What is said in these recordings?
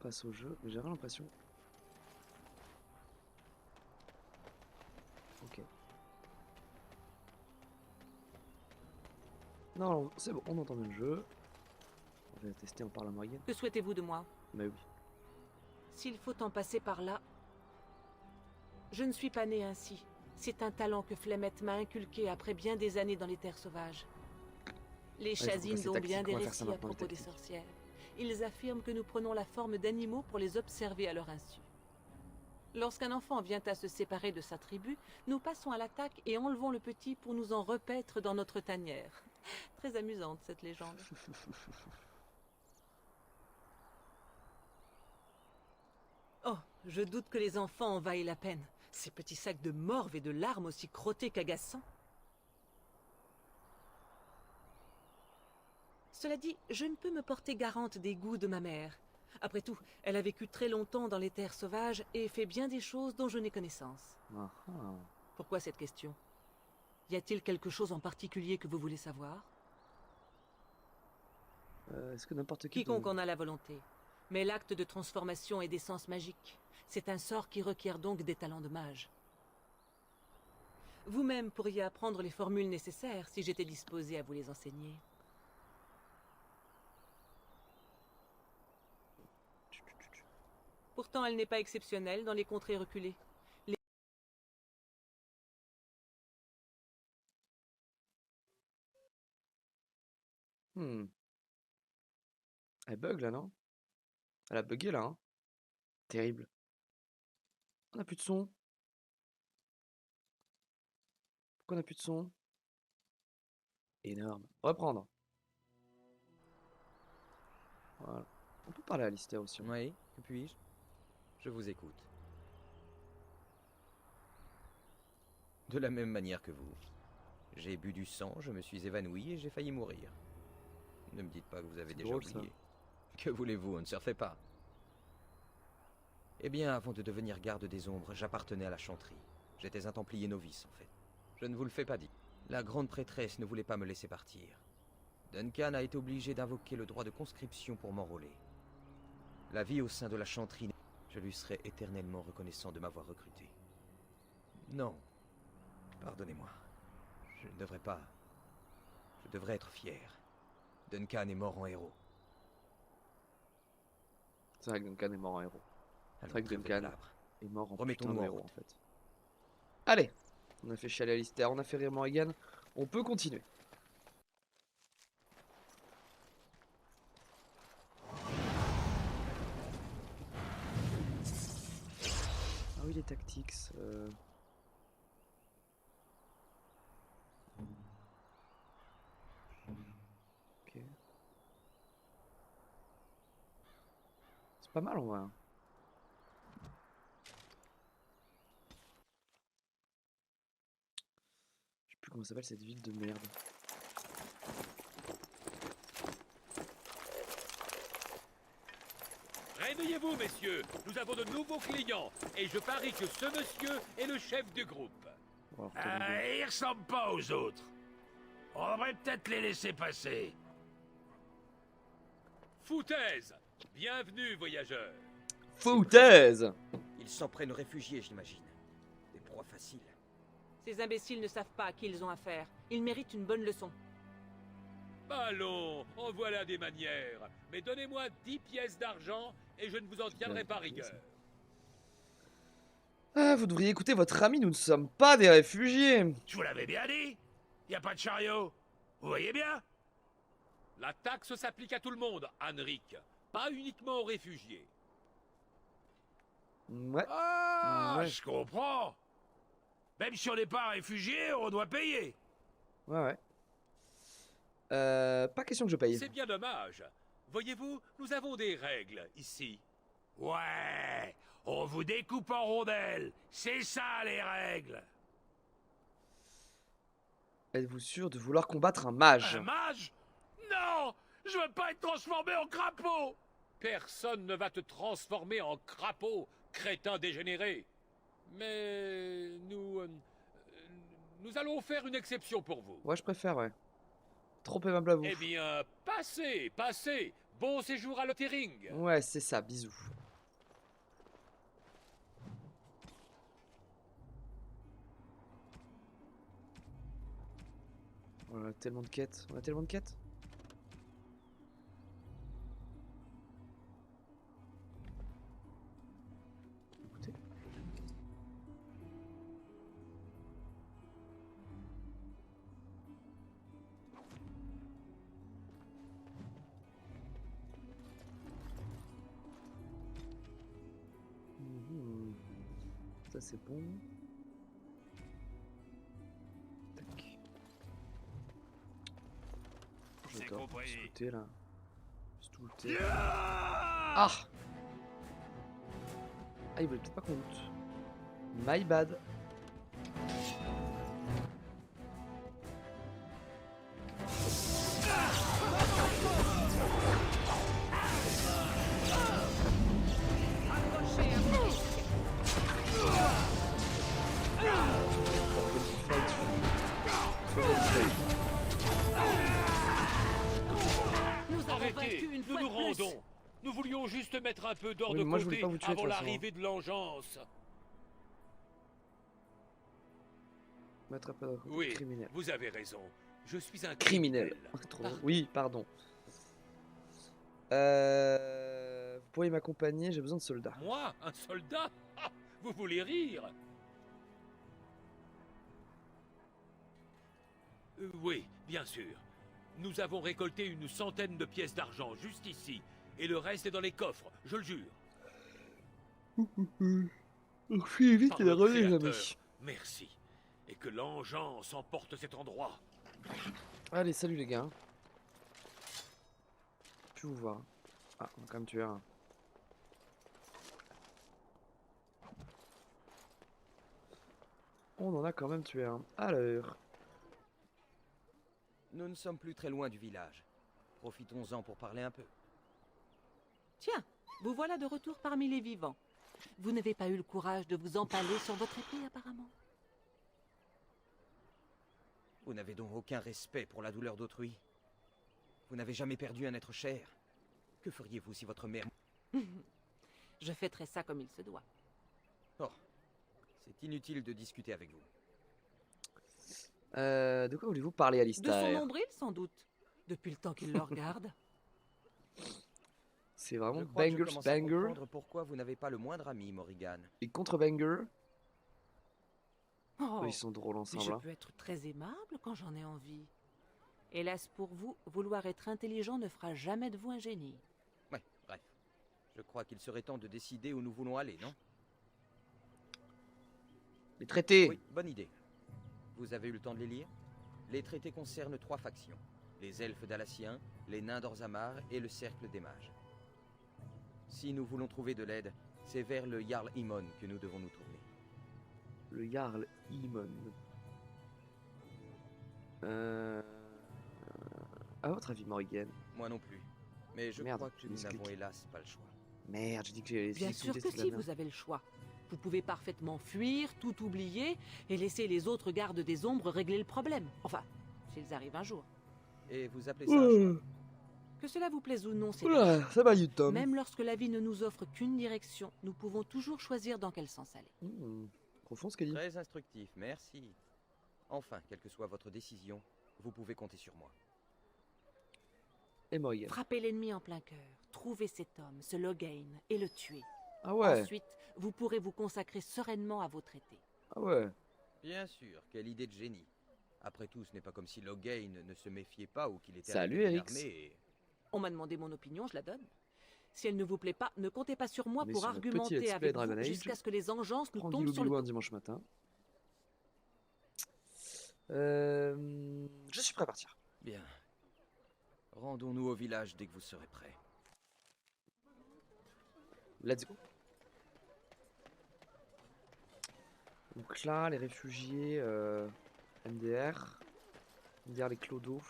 face au jeu, mais j'avais l'impression. Ok. Non, c'est bon, on entend bien le jeu. On va tester en parlant moyenne. Que souhaitez-vous de moi? Mais oui. S'il faut en passer par là, je ne suis pas né ainsi. C'est un talent que Flemette m'a inculqué après bien des années dans les terres sauvages. Les Ouais, il faut Chazines passer ont bien tactique, des on va faire ça récits à maintenant, les propos des tactiques. sorcières. Ils affirment que nous prenons la forme d'animaux pour les observer à leur insu. Lorsqu'un enfant vient à se séparer de sa tribu, nous passons à l'attaque et enlevons le petit pour nous en repaître dans notre tanière. Très amusante cette légende. Oh, je doute que les enfants en vaillent la peine. Ces petits sacs de morve et de larmes aussi crottés qu'agaçants. Cela dit, je ne peux me porter garante des goûts de ma mère. Après tout, elle a vécu très longtemps dans les terres sauvages et fait bien des choses dont je n'ai connaissance. Ah, ah. Pourquoi cette question? Y a-t-il quelque chose en particulier que vous voulez savoir? Est-ce que n'importe qui Quiconque peut... en a la volonté. Mais l'acte de transformation est d'essence magique. C'est un sort qui requiert donc des talents de mage. Vous-même pourriez apprendre les formules nécessaires si j'étais disposé à vous les enseigner. Pourtant, elle n'est pas exceptionnelle dans les contrées reculées. Hmm. Elle bug là, non? Elle a bugué là, hein? Terrible. On a plus de son. Pourquoi on a plus de son? Énorme. Reprendre. Voilà. On peut parler à Alistair aussi. Oui, que puis-je? Je vous écoute. De la même manière que vous. J'ai bu du sang, je me suis évanoui et j'ai failli mourir. Ne me dites pas que vous avez C'est déjà drôle, ça. oublié. Que voulez-vous, on ne se refait pas. Eh bien, avant de devenir garde des ombres, j'appartenais à la chanterie. J'étais un templier novice, en fait. Je ne vous le fais pas dire. La grande prêtresse ne voulait pas me laisser partir. Duncan a été obligé d'invoquer le droit de conscription pour m'enrôler. La vie au sein de la chanterie, je lui serai éternellement reconnaissant de m'avoir recruté. Non, pardonnez-moi. Je ne devrais pas... Je devrais être fier. Duncan est mort en héros. C'est vrai que Duncan est mort en héros. C'est Alors, vrai que trêve de Duncan palabres. est mort en putain Remettons-nous de en héros en route. fait. Allez, on a fait chialer Alistair, on a fait rire Morrigan. On peut continuer. Ah oui, les tactics. Ok. C'est pas mal en vrai, hein. Je sais plus comment s'appelle cette ville de merde. Réveillez-vous, messieurs. Nous avons de nouveaux clients. Et je parie que ce monsieur est le chef du groupe. Bon, alors, t'as l'idée. Ils ressemblent pas aux autres. On devrait peut-être les laisser passer. Foutaise. Bienvenue, voyageurs. Foutaise! Ils s'en prennent aux réfugiés, j'imagine. Des proies faciles. Ces imbéciles ne savent pas à qui ils ont affaire. Ils méritent une bonne leçon. Allons, en voilà des manières. Mais donnez-moi 10 pièces d'argent et je ne vous en tiendrai pas rigueur. Ah, vous devriez écouter votre ami, nous ne sommes pas des réfugiés. Je vous l'avais bien dit. Y a pas de chariot. Vous voyez bien? La taxe s'applique à tout le monde, Henrik. Pas uniquement aux réfugiés. Ouais. Ah, Ouais. je comprends. Même si on n'est pas réfugié, on doit payer. Ouais. Pas question que je paye. C'est bien dommage. Voyez-vous, nous avons des règles ici. Ouais, on vous découpe en rondelles. C'est ça les règles. Êtes-vous sûr de vouloir combattre un mage? Un mage? Non, je veux pas être transformé en crapaud. Personne ne va te transformer en crapaud, crétin dégénéré. Mais nous allons faire une exception pour vous. Ouais, je préfère, ouais. Trop aimable à vous. Eh bien, passez, passez. Bon séjour à Lothering. Ouais, c'est ça, bisous. On a tellement de quêtes. On a tellement de quêtes. Écoutez. Mhm. Ça c'est bon. Tac. J'adore tout ce thé là. C'est tout le thé. Ah! Ah, il voulait peut-être pas qu'on loot. My bad. Nous avons Arrêtez, vaincu une nous fois nous de plus. rendons. Nous voulions juste mettre un peu d'or Oui, de mais moi, je voulais côté pas vous tuer, de avant toute façon, l'arrivée de l'engeance. Mettre un peu de Oui, criminel. vous avez raison. Je suis un Criminel. criminel. Trop drôle. Oui, pardon. Vous pourriez m'accompagner, j'ai besoin de soldats. Moi, un soldat? Ah, vous voulez rire? Oui, bien sûr. Nous avons récolté une centaine de pièces d'argent juste ici. Et le reste est dans les coffres, je le jure. Fuyez vite Par et le revenez Créateur, jamais. merci. Et que l'engeance emporte cet endroit. Allez, salut les gars. Je vous voir. Ah, on va quand même tuer un. On en a quand même tué un. Alors. Nous ne sommes plus très loin du village. Profitons-en pour parler un peu. Tiens, vous voilà de retour parmi les vivants. Vous n'avez pas eu le courage de vous empaler sur votre épée, apparemment. Vous n'avez donc aucun respect pour la douleur d'autrui. Vous n'avez jamais perdu un être cher. Que feriez-vous si votre mère... Je fêterai ça comme il se doit. Oh, c'est inutile de discuter avec vous. De quoi voulez-vous parler, De Alistair? son nombril, sans doute. Depuis le temps qu'il le regarde. C'est vraiment Je crois que je Bangers commence à Banger comprendre pourquoi vous n'avez pas le moindre ami, Morrigan. et contre Banger. Oh, Ils sont drôles mais ensemble. je Hein. peux être très aimable quand j'en ai envie. Hélas pour vous, vouloir être intelligent ne fera jamais de vous un génie. Ouais, bref. Je crois qu'il serait temps de décider où nous voulons aller, non? Les traités. Oui, bonne idée. Vous avez eu le temps de les lire? Les traités concernent 3 factions. Les elfes d'Alassien, les nains d'Orzammar et le cercle des mages. Si nous voulons trouver de l'aide, c'est vers le Jarl Imon que nous devons nous tourner. Le Jarl Imon. À votre avis, Morrigan? Moi non plus. Mais je Merde, crois que j'ai nous miscliqué. n'avons hélas pas le choix. Merde, j'ai dit que j'ai Bien sûr que si, vous avez le choix. Vous pouvez parfaitement fuir, tout oublier, et laisser les autres gardes des ombres régler le problème. Enfin, s'ils arrivent un jour. Et vous appelez ça un choix? Que cela vous plaise ou non, c'est Oula, ça va, Tom. même lorsque la vie ne nous offre qu'une direction, nous pouvons toujours choisir dans quel sens aller. Profond ce qu'elle dit. Très instructif, merci. Enfin, quelle que soit votre décision, vous pouvez compter sur moi. Et Morrigan. Frappez l'ennemi en plein cœur, trouvez cet homme, ce Loghain, et le tuer. Ah ouais, Ensuite, vous pourrez vous consacrer sereinement à vos traités. ah ouais. Bien sûr, quelle idée de génie. Après tout, ce n'est pas comme si Loghain ne se méfiait pas ou qu'il était Salut, avec une Erix. armée et- On m'a demandé mon opinion, je la donne. Si elle ne vous plaît pas, ne comptez pas sur moi On est pour sur notre petit argumenter let's play avec Dragon vous Age. jusqu'à ce que les engeances nous Prendre tombent sur le un dos. dimanche matin. Je suis prêt à partir. Bien. Rendons-nous au village dès que vous serez prêts. Let's go. Donc là, les réfugiés, MDR. MDR les clodos.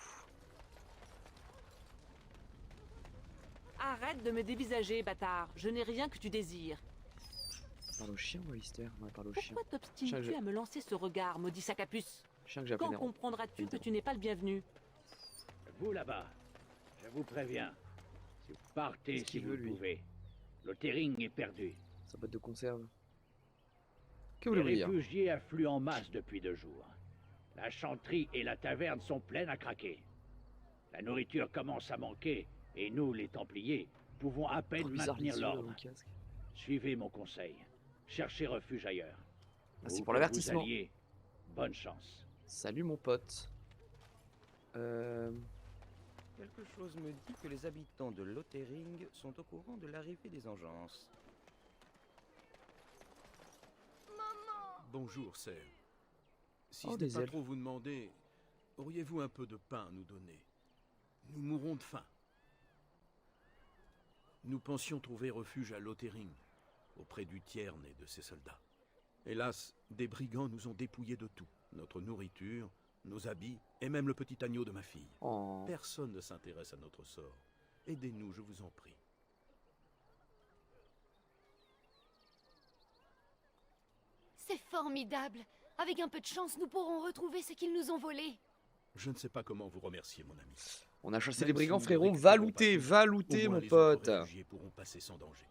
Arrête de me dévisager, bâtard. Je n'ai rien que tu désires. Parle au chien ou à Alistair? Non, parle au chien. Pourquoi t'obstines-tu Chien que à me lancer ce regard, maudit sac à puce? Chien que j'ai Quand appelé Néron. comprendras-tu que Évidemment. tu n'es pas le bienvenu? Vous là-bas, je vous préviens, Partez Qu'est-ce si qu'il vous veut, le lui? pouvez. Le Tering est perdu. Sa boîte de conserve. Que Les voulez-vous dire? réfugiés affluent en masse depuis 2 jours. La chanterie et la taverne sont pleines à craquer. La nourriture commence à manquer, et nous, les Templiers, pouvons à peine Trop bizarre les maintenir yeux dans l'ordre. le casque. Suivez mon conseil. Cherchez refuge ailleurs. Merci Où pour que l'avertissement. vous alliez, bonne chance. Salut mon pote. Quelque chose me dit que les habitants de Lothering sont au courant de l'arrivée des Engences. Bonjour, Sir. Si Oh, ce des n'est pas elfes. trop vous demander, auriez-vous un peu de pain à nous donner? Nous mourrons de faim. Nous pensions trouver refuge à Lothering, auprès du Tiern et de ses soldats. Hélas, des brigands nous ont dépouillés de tout. Notre nourriture, nos habits, et même le petit agneau de ma fille. Oh. Personne ne s'intéresse à notre sort. Aidez-nous, je vous en prie. C'est formidable. Avec un peu de chance, nous pourrons retrouver ce qu'ils nous ont volé. Je ne sais pas comment vous remercier, mon ami. On a chassé Même les brigands, si nous ne frérot. récupérons Va pas looter, tout, va au looter, moins mon les autres pote. réfugiés pourront passer sans danger.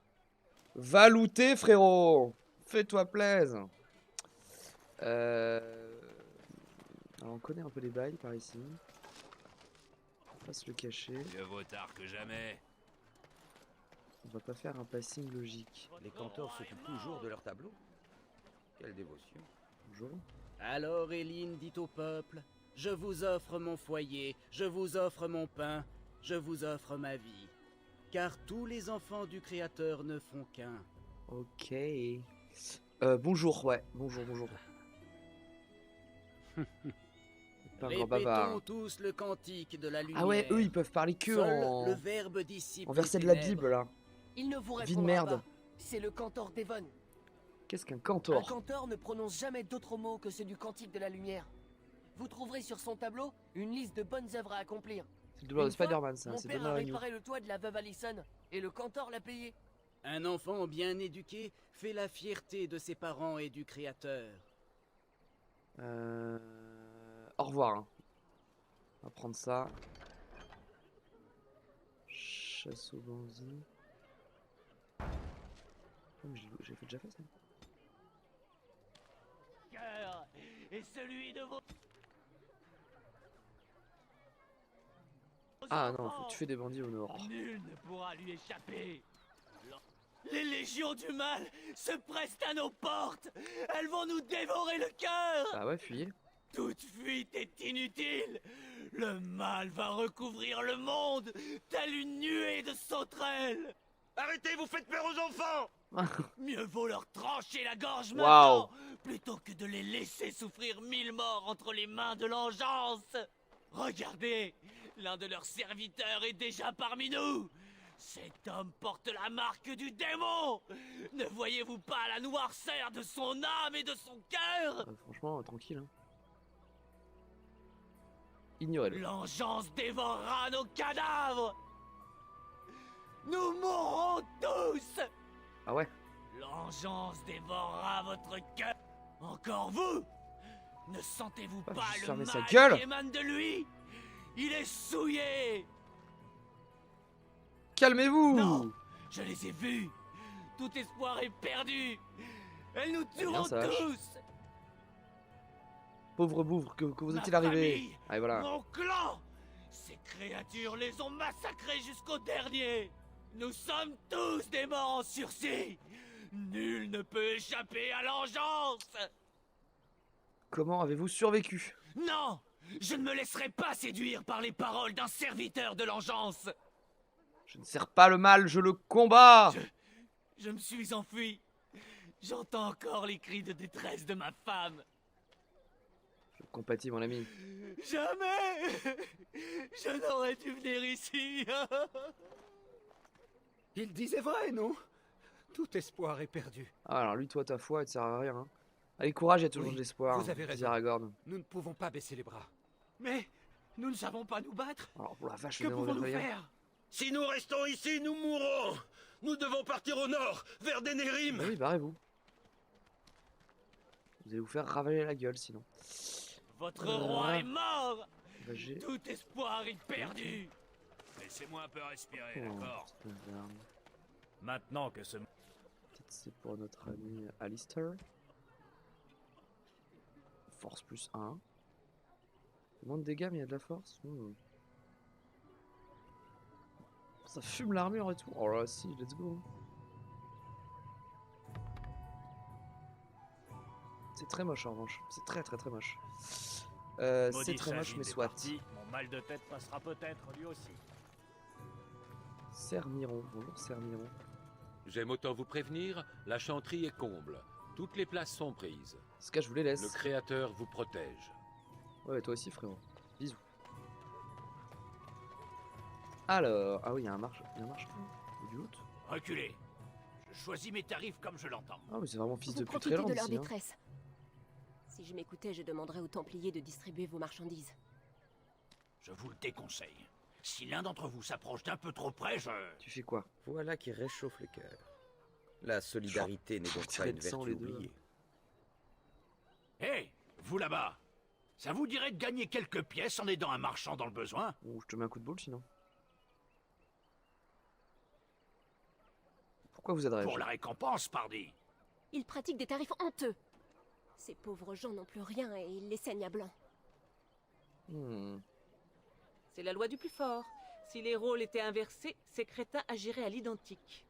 Va looter, frérot. Fais-toi plaisir. Alors, on connaît un peu les bails par ici. On va se le cacher. Mieux vaut tard que jamais. On va pas faire un passing logique. Les cantors s'occupent toujours de leur tableau. Quelle dévotion. Bonjour. Alors Éline dit au peuple, je vous offre mon foyer, je vous offre mon pain, je vous offre ma vie. Car tous les enfants du Créateur ne font qu'un. Ok. Bonjour, ouais. Bonjour, bonjour. Pas un grand bavard. Répétons tous le cantique de la lumière. Ah ouais, eux ils peuvent parler que Seul en... le verbe dissipe en les verset de la ténèbres. Bible là. Il ne vous Vie de répondra merde. pas. C'est le cantor Devon. Qu'est-ce qu'un Un cantor? cantor ne prononce jamais d'autres mots que ceux du cantique de la lumière. Vous trouverez sur son tableau une liste de bonnes œuvres à accomplir. C'est le doubleur de Une fois, Spider-Man ça, Mon c'est père Donald a Agnew. réparé le toit de la veuve Allison et le cantor l'a payé. Un enfant bien éduqué fait la fierté de ses parents et du Créateur. Au revoir. Hein. On va prendre ça. Chasse aux bandits. Oh, mais j'ai déjà fait ça. Cœur et celui de vos... Ah non, faut tuer des bandits au nord. Nul ne pourra lui échapper. Les légions du mal se pressent à nos portes. Elles vont nous dévorer le cœur. Ah ouais, fuyez. Toute fuite est inutile. Le mal va recouvrir le monde, telle une nuée de sauterelles. Arrêtez, vous faites peur aux enfants! Mieux vaut leur trancher la gorge Waouh. maintenant, plutôt que de les laisser souffrir 1000 morts entre les mains de l'engeance. Regardez, l'un de leurs serviteurs est déjà parmi nous. Cet homme porte la marque du démon. Ne voyez-vous pas la noirceur de son âme et de son cœur? Franchement, tranquille. Hein. Ignorez-le. L'engeance dévorera nos cadavres. Nous mourrons tous. Ah ouais. L'engeance dévorera votre cœur. Encore vous? Ne sentez-vous Ah, pas juste le fermer mal sa gueule. qui émane de lui? Il est souillé. Calmez-vous. Non, je les ai vus. Tout espoir est perdu. Elles nous bien, tueront ça vache. tous. Pauvre bouvre, que vous Ma est-il arrivé? famille, Allez, voilà. Mon clan. Ces créatures les ont massacrés jusqu'au dernier. Nous sommes tous des morts en sursis. Nul ne peut échapper à l'engeance. Comment avez-vous survécu? Non, je ne me laisserai pas séduire par les paroles d'un serviteur de l'engeance. Je ne sers pas le mal, je le combats. Je me suis enfui. J'entends encore les cris de détresse de ma femme. Je compatis, mon ami. Jamais. Je n'aurais dû venir ici. Il disait vrai, non? Tout espoir est perdu. Ah, alors lui, toi, ta foi, elle te sert à rien. Hein. Allez, courage, il y a toujours Oui, de l'espoir. vous avez disait raison. Aragorn. Nous ne pouvons pas baisser les bras. Mais nous ne savons pas nous battre. Alors, pour la vache, Que je vais pouvons-nous rien. faire? Si nous restons ici, nous mourrons! Nous devons partir au nord, vers Denerim! Oui, barrez-vous. Vous allez vous faire ravaler la gueule, sinon. Votre roi est mort. Bah, j'ai... Tout espoir est perdu. Laissez-moi un peu respirer, Oh, d'accord? putain, merde. Maintenant que ce... Peut-être c'est pour notre ami Alistair. Force plus 1. Moins de dégâts, mais il y a de la force. Ça fume l'armure et tout. Oh là, si, let's go. C'est très moche en revanche. C'est très très très moche. C'est Maudit très moche, Sajid mais est soit. parti, mon mal de tête passera peut-être lui aussi. Sermiron. Bonjour Sermiron. J'aime autant vous prévenir, la chanterie est comble. Toutes les places sont prises. Ce cas, je vous les laisse. Le Créateur vous protège. Ouais, toi aussi, frérot. Bisous. Alors, ah oui, il y a un marche. Il y a un marche. Ou du loot. Reculez. Je choisis mes tarifs comme je l'entends. Ah, mais c'est vraiment fils Vous de pute profitez très de leur ici, hein. détresse. Si je m'écoutais, je demanderais aux Templiers de distribuer vos marchandises. Je vous le déconseille. Si l'un d'entre vous s'approche d'un peu trop près, je... Tu fais quoi? Voilà qui réchauffe le cœur. La solidarité n'est donc pas une vertu oubliée. Hé, vous là-bas. Ça vous dirait de gagner quelques pièces en aidant un marchand dans le besoin? Ou je te mets un coup de boule sinon. Pourquoi vous aiderez-je? Pour la récompense, pardi. Ils pratiquent des tarifs honteux. Ces pauvres gens n'ont plus rien et ils les saignent à blanc. C'est la loi du plus fort. Si les rôles étaient inversés, ces crétins agiraient à l'identique.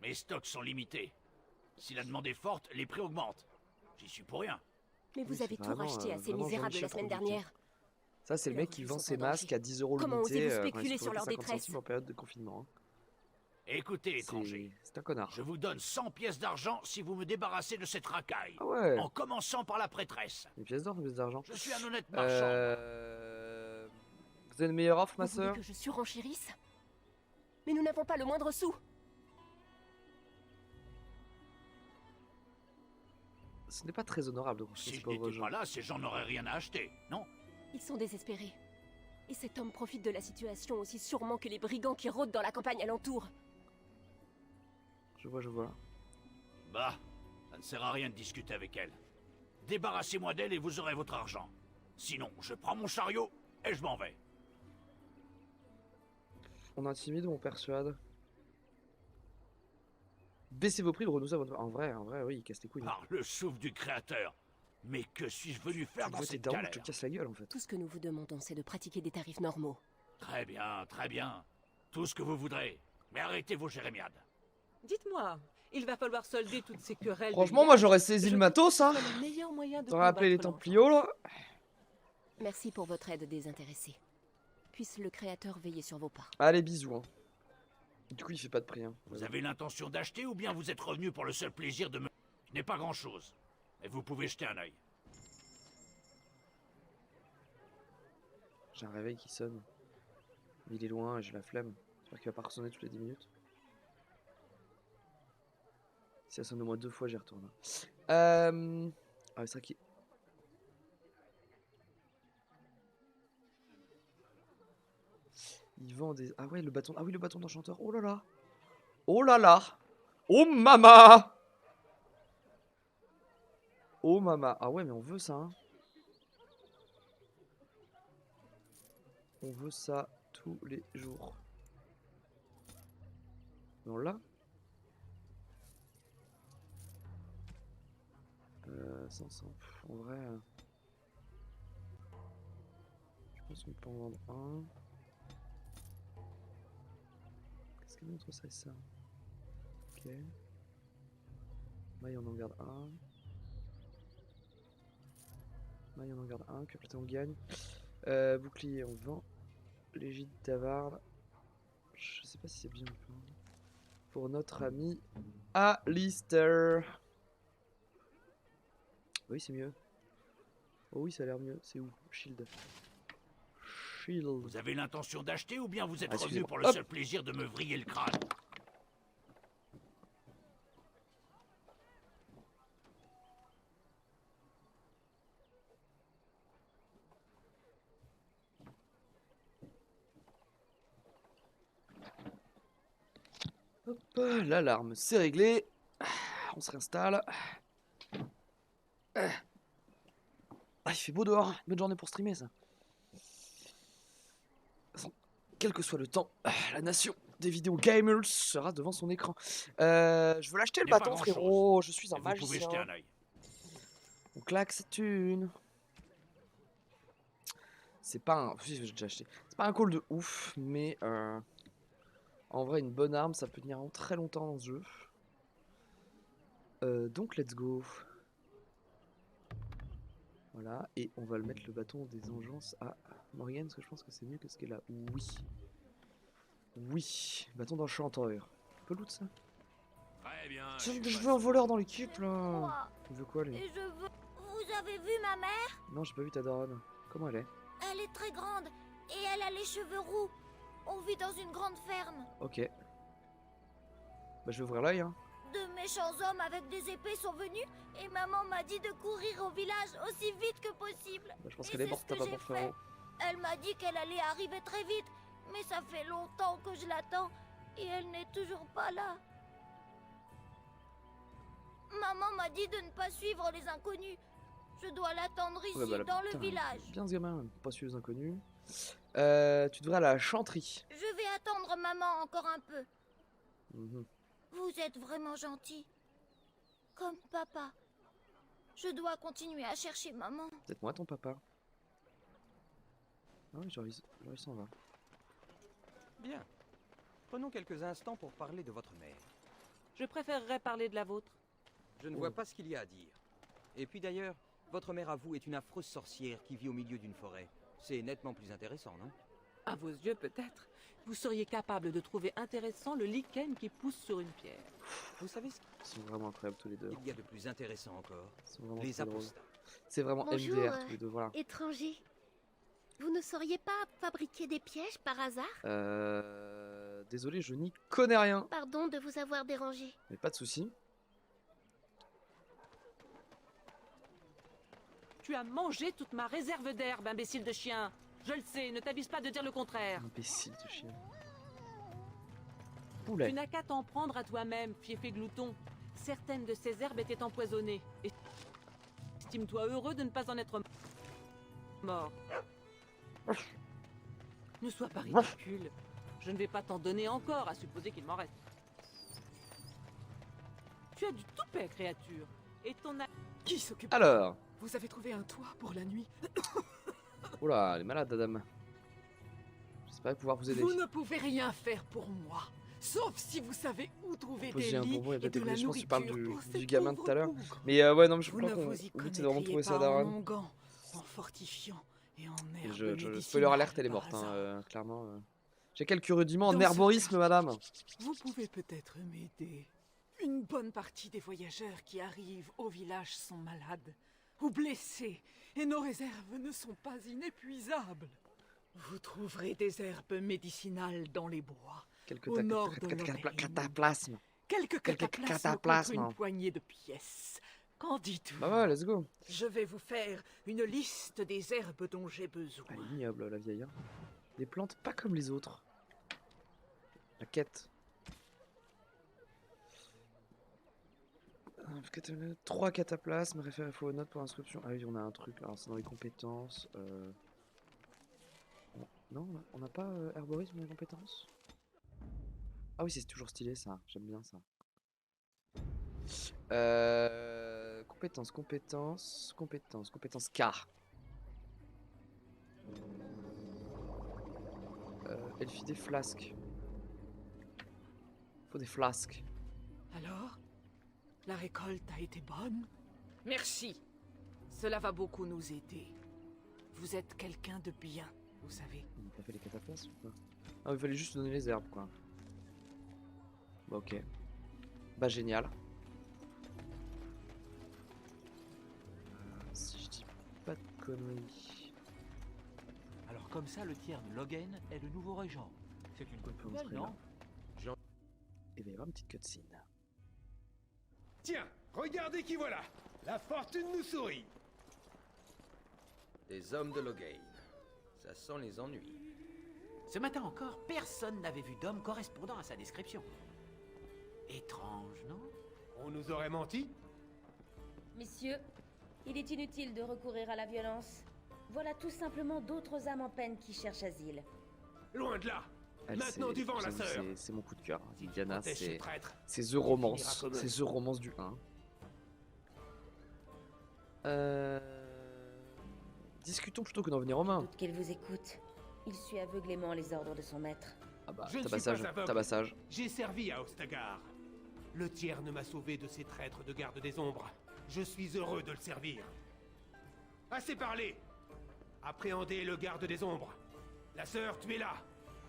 Mes stocks sont limités. Si la demande est forte, les prix augmentent. J'y suis pour rien. Mais vous Oui, avez c'est tout vraiment, racheté à ces vraiment misérables Jean-Michel la semaine Production. dernière. Ça, c'est le mec Leurs qui vies vend sont ses en masques danger. à 10 € Comment l'unité. osez-vous Quand il spéculer se sur leur fait 50 détresse? centimes en période de confinement. Hein. Écoutez, étranger. C'est un connard. Je vous donne 100 pièces d'argent si vous me débarrassez de cette racaille. Ah ouais. En commençant par la prêtresse. Une pièce d'or, une pièce d'argent. Je suis un honnête marchand. Vous avez une meilleure offre, ma Vous voulez soeur? que je surenchérisse? Mais nous n'avons pas le moindre sou. Ce n'est pas très honorable de refuser Si ces je pauvres n'étais gens. pas là, ces gens n'auraient rien à acheter, non? Ils sont désespérés. Et cet homme profite de la situation aussi sûrement que les brigands qui rôdent dans la campagne alentour. Je vois, je vois. Bah, ça ne sert à rien de discuter avec elle. Débarrassez-moi d'elle et vous aurez votre argent. Sinon, je prends mon chariot et je m'en vais. On intimide ou on persuade? Baissez vos prix, le renouveau à votre... En vrai, oui, il casse les couilles. Par le souffle du créateur. Mais que suis-je venu faire Tu dans vois tes cette darons, galère? je te casse la gueule en fait. Tout ce que nous vous demandons, c'est de pratiquer des tarifs normaux. Très bien, très bien. Tout ce que vous voudrez. Mais arrêtez vos jérémiades. Dites-moi, il va falloir solder toutes ces querelles. de Franchement, moi village. j'aurais saisi Je le matos, hein. trouve que c'est le meilleur moyen de T'aurais appelé les combattre Templiers là. Merci pour votre aide désintéressée. Puisse le Créateur veiller sur vos pas. Allez, bisous. Hein. Du coup, il fait pas de prix. Hein. Vous avez l'intention d'acheter ou bien vous êtes revenu pour le seul plaisir de me... Ce n'est pas grand-chose. Mais vous pouvez jeter un œil. J'ai un réveil qui sonne. Il est loin et j'ai la flemme. J'espère qu'il va pas ressonner toutes les 10 minutes. Si ça sonne au moins 2 fois, j'y retourne. Ah, c'est ça qui. Il vend des. Ah ouais, le bâton. Ah oui, le bâton d'enchanteur. Oh là là. Oh là là. Oh mama. Oh mama. Ah ouais, mais on veut ça. Hein. On veut ça tous les jours. On l'a 500. Pff, en vrai... je pense qu'on peut en vendre un. Qu'est-ce qu'il y a entre ça et ça? Ok. Maille, on en garde un. Maille, on en garde un. Cœur on gagne. Bouclier, on vend. Légide d'Avard. Je sais pas si c'est bien ou pas. Pour notre ami Alistair. Oui, c'est mieux. Oh oui, ça a l'air mieux. C'est où? Shield. Shield. Vous avez l'intention d'acheter ou bien vous êtes Ah, revenu pour le hop. seul plaisir de me vriller le crâne? Hop, l'alarme, c'est réglé. On se réinstalle. Ah, il fait beau dehors. Bonne journée pour streamer, ça. quel que soit le temps, la nation des vidéos gamers sera devant son écran. Je veux l'acheter le Il y a pas bâton, grand-chose. frérot. Je suis un Et vous pouvez jeter magicien. un œil. On claque cette thune. C'est pas un... Si, j'ai déjà acheté. C'est pas un call de ouf, mais en vrai, une bonne arme, ça peut tenir en très longtemps dans ce jeu. Donc, let's go. Voilà, et on va le mettre le bâton des engences à Morgane, parce que je pense que c'est mieux que ce qu'elle a. Oui. Oui, bâton d'enchanteur. On peut loot ça? Très bien. Je veux un voleur dans l'équipe là. Moi. Il veut quoi lui? Et je veux... Vous avez vu ma mère? Non, j'ai pas vu ta daronne. Comment elle est? Elle est très grande et elle a les cheveux roux. On vit dans une grande ferme. Ok. Bah je vais ouvrir l'œil hein. De méchants hommes avec des épées sont venus et maman m'a dit de courir au village aussi vite que possible. Bah, je pense Et qu'elle est c'est morte ce ta que maman j'ai frérot. Elle m'a dit qu'elle allait arriver très vite, mais ça fait longtemps que je l'attends et elle n'est toujours pas là. Maman m'a dit de ne pas suivre les inconnus. Je dois l'attendre ici, Ouais, bah, dans le putain, village. Bien ce gamin, pas suivre les inconnus. Tu devrais aller à la chanterie. Je vais attendre maman encore un peu. Mhm. Vous êtes vraiment gentil. Comme papa. Je dois continuer à chercher maman. Peut-être moi ton papa. Ah oui, genre il s'en va. Bien. Prenons quelques instants pour parler de votre mère. Je préférerais parler de la vôtre. Je ne vois pas ce qu'il y a à dire. Et puis d'ailleurs, votre mère à vous est une affreuse sorcière qui vit au milieu d'une forêt. C'est nettement plus intéressant, non? À vos yeux, peut-être. Vous seriez capable de trouver intéressant le lichen qui pousse sur une pierre. Vous savez ce Ils sont vraiment incroyables tous les deux. qu'il y a de plus intéressant encore? Ils sont vraiment Les très drôles. apostats. C'est vraiment Bonjour, MDR tous les deux, voilà. étranger. Vous ne sauriez pas fabriquer des pièges par hasard? Désolé, je n'y connais rien. Pardon de vous avoir dérangé. Mais pas de soucis. Tu as mangé toute ma réserve d'herbe, imbécile de chien. Je le sais, ne t'avise pas de dire le contraire. Imbécile de chien. Tu Poulet. n'as qu'à t'en prendre à toi-même, fiefé glouton. Certaines de ces herbes étaient empoisonnées. Et estime-toi heureux de ne pas en être mort. Ne sois pas ridicule. Je ne vais pas t'en donner encore, à supposer qu'il m'en reste. Tu as du toupet, créature. Et ton... Qui s'occupe? Alors. Vous avez trouvé un toit pour la nuit? Oula, elle est malade, la dame. J'espère pouvoir vous aider. Vous ne pouvez rien faire pour moi. Sauf si vous savez où trouver J'ai des un lits bonbon, il y a et de la je pense que tu parles nourriture pour du ces gamin de pauvres tout à l'heure. bougres. Mais ouais, non, mais je Vous crois ne qu'on vous y c'est vraiment trouver connaîtriez sa pas en daronne. longuant, en fortifiant et en herbes Spoiler médicinales alerte, elle est par morte, hasard. clairement. J'ai quelques rudiments en Dans ce herborisme, cas, madame. Vous pouvez peut-être m'aider. Une bonne partie des voyageurs qui arrivent au village sont malades ou blessés, et nos réserves ne sont pas inépuisables. Vous trouverez des herbes médicinales dans les bois, Quelques au nord de cataplasmes. Quelques cataplasmes contre une poignée de pièces. Qu'en dites-vous? Bah ouais, let's go. Je vais vous faire une liste des herbes dont j'ai besoin. Elle est ignoble, la vieille. Hein. Des plantes pas comme les autres. La quête. 3 cataplasmes, référez aux notes pour l'inscription. Ah oui, on a un truc, alors c'est dans les compétences. Non, on n'a pas herborisme dans les compétences. Ah oui, c'est toujours stylé ça, j'aime bien ça. Compétences K. Elfie des flasques. Faut des flasques. Alors, la récolte a été bonne? Merci. Cela va beaucoup nous aider. Vous êtes quelqu'un de bien, vous savez. On n'a pas fait les cataplasmes ou quoi? Ah, il fallait juste donner les herbes quoi. Bah ok. Bah génial. Si je dis pas de conneries. Alors comme ça, le tiers de Logan est le nouveau régent. C'est une bonne nouvelle, non? Il va y avoir une petite cutscene. Tiens, regardez qui voilà. La fortune nous sourit. Des hommes de Loghain. Ça sent les ennuis. Ce matin encore, personne n'avait vu d'homme correspondant à sa description. Étrange, non? On nous aurait menti? Messieurs, il est inutile de recourir à la violence. Voilà tout simplement d'autres âmes en peine qui cherchent asile. loin de là. Elle, Maintenant du vent, la j'avoue, sœur. c'est mon coup de cœur. Liliana, protèges ce c'est traître, The il Romance. finira comme eux. C'est The Romance du 1. Discutons plutôt que d'en venir aux mains. Doute qu'il vous écoute. Il suit aveuglément les ordres de son maître. Ah bah, Je ne suis tabassage, pas aveugle. tabassage. J'ai servi à Ostagar. Le tiers ne m'a sauvé de ces traîtres de garde des ombres. Je suis heureux de le servir. Assez parlé. Appréhendez le garde des ombres. La sœur, tuez-la.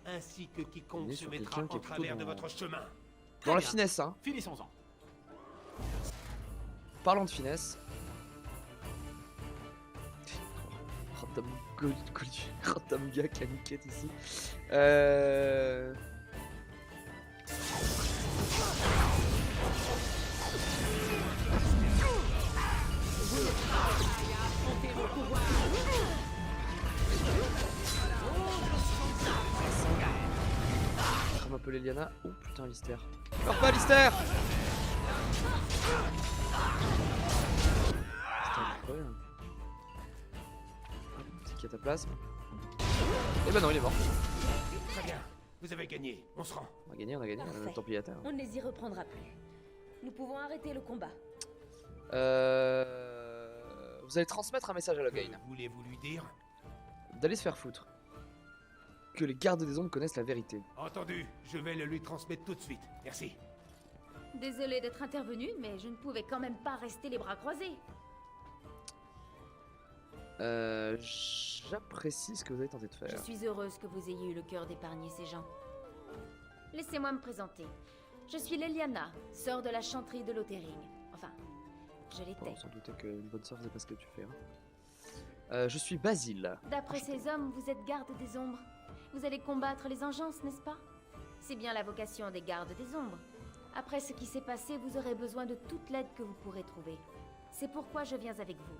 Ainsi que On quiconque est se sur mettra quelqu'un qui en est plutôt travers de dans- votre chemin. Dans la finesse, hein. Finissons-en. Parlons de finesse. Ratamga caniquette ici. Crame un peu l'Eliana. Oh putain, Lister. Meurs pas, Lister! C'est qui a ta place? Eh ben non, il est mort. Très bien. Vous avez gagné. On se rend. On a gagné, on a gagné. Parfait. Tant pis à terre. On ne les y reprendra plus. Nous pouvons arrêter le combat. Vous allez transmettre un message à Loghain. Voulez-vous lui dire? D'aller se faire foutre. Que les gardes des ombres connaissent la vérité. Entendu. Je vais le lui transmettre tout de suite. Merci. Désolée d'être intervenue, mais je ne pouvais quand même pas rester les bras croisés. J'apprécie ce que vous avez tenté de Je faire. suis heureuse que vous ayez eu le cœur d'épargner ces gens. Laissez-moi me présenter. Je suis Leliana, sœur de la chanterie de Lothering. Enfin, je l'étais. Bon, sans douter qu'une bonne sœur, c'est pas ce que tu fais. Hein. Je suis Basile. D'après ces hommes, vous êtes garde des ombres. Vous allez combattre les engences, n'est-ce pas? C'est bien la vocation des gardes des ombres. Après ce qui s'est passé, vous aurez besoin de toute l'aide que vous pourrez trouver. C'est pourquoi je viens avec vous.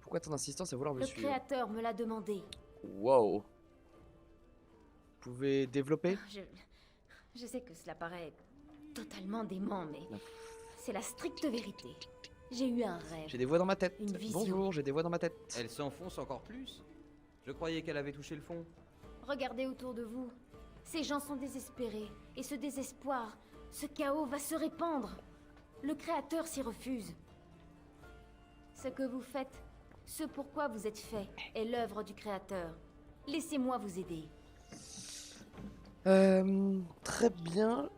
Pourquoi ton insistance à vouloir me Le suivre? créateur me l'a demandé. Wow. Vous pouvez développer? Je sais que cela paraît totalement dément, mais c'est la stricte vérité. J'ai eu un rêve. J'ai des voix dans ma tête. Une vision. Bonjour, j'ai des voix dans ma tête. Elle s'enfonce encore plus? Je croyais qu'elle avait touché le fond. Regardez autour de vous. Ces gens sont désespérés. Et ce désespoir, ce chaos va se répandre. Le Créateur s'y refuse. Ce que vous faites, ce pourquoi vous êtes fait, est l'œuvre du Créateur. Laissez-moi vous aider. Très bien.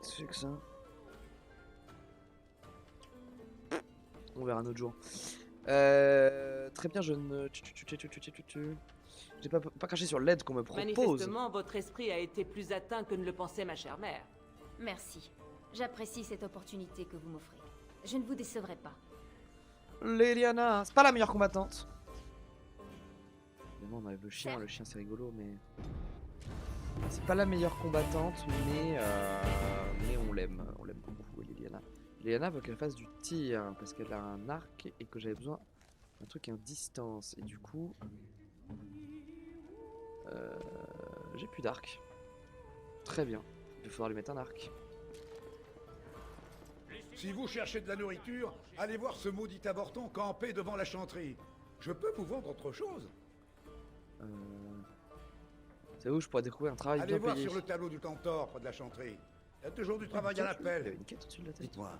Qu'est-ce que c'est que ça? On verra un autre jour. Très bien, je ne... J'ai pas craché sur l'aide qu'on me propose. Manifestement, votre esprit a été plus atteint que ne le pensait ma chère mère. Merci. J'apprécie cette opportunité que vous m'offrez. Je ne vous décevrai pas. Leliana, c'est pas la meilleure combattante. Évidemment, on enlève le chien c'est rigolo, mais... C'est pas la meilleure combattante, mais on l'aime beaucoup, Leliana. Leliana veut qu'elle fasse du tir, parce qu'elle a un arc et que j'avais besoin d'un truc à distance. Et du coup... j'ai plus d'arc. Très bien. Il va falloir lui mettre un arc. Si vous cherchez de la nourriture, allez voir ce maudit avorton campé devant la chanterie. Je peux vous vendre autre chose. C'est où je pourrais découvrir un travail Allez bien voir payé. sur le tableau du Tentor, près de la chanterie. Il y a toujours du travail à Il y l'appel. avait une quête au-dessus de la tête. Dites-moi,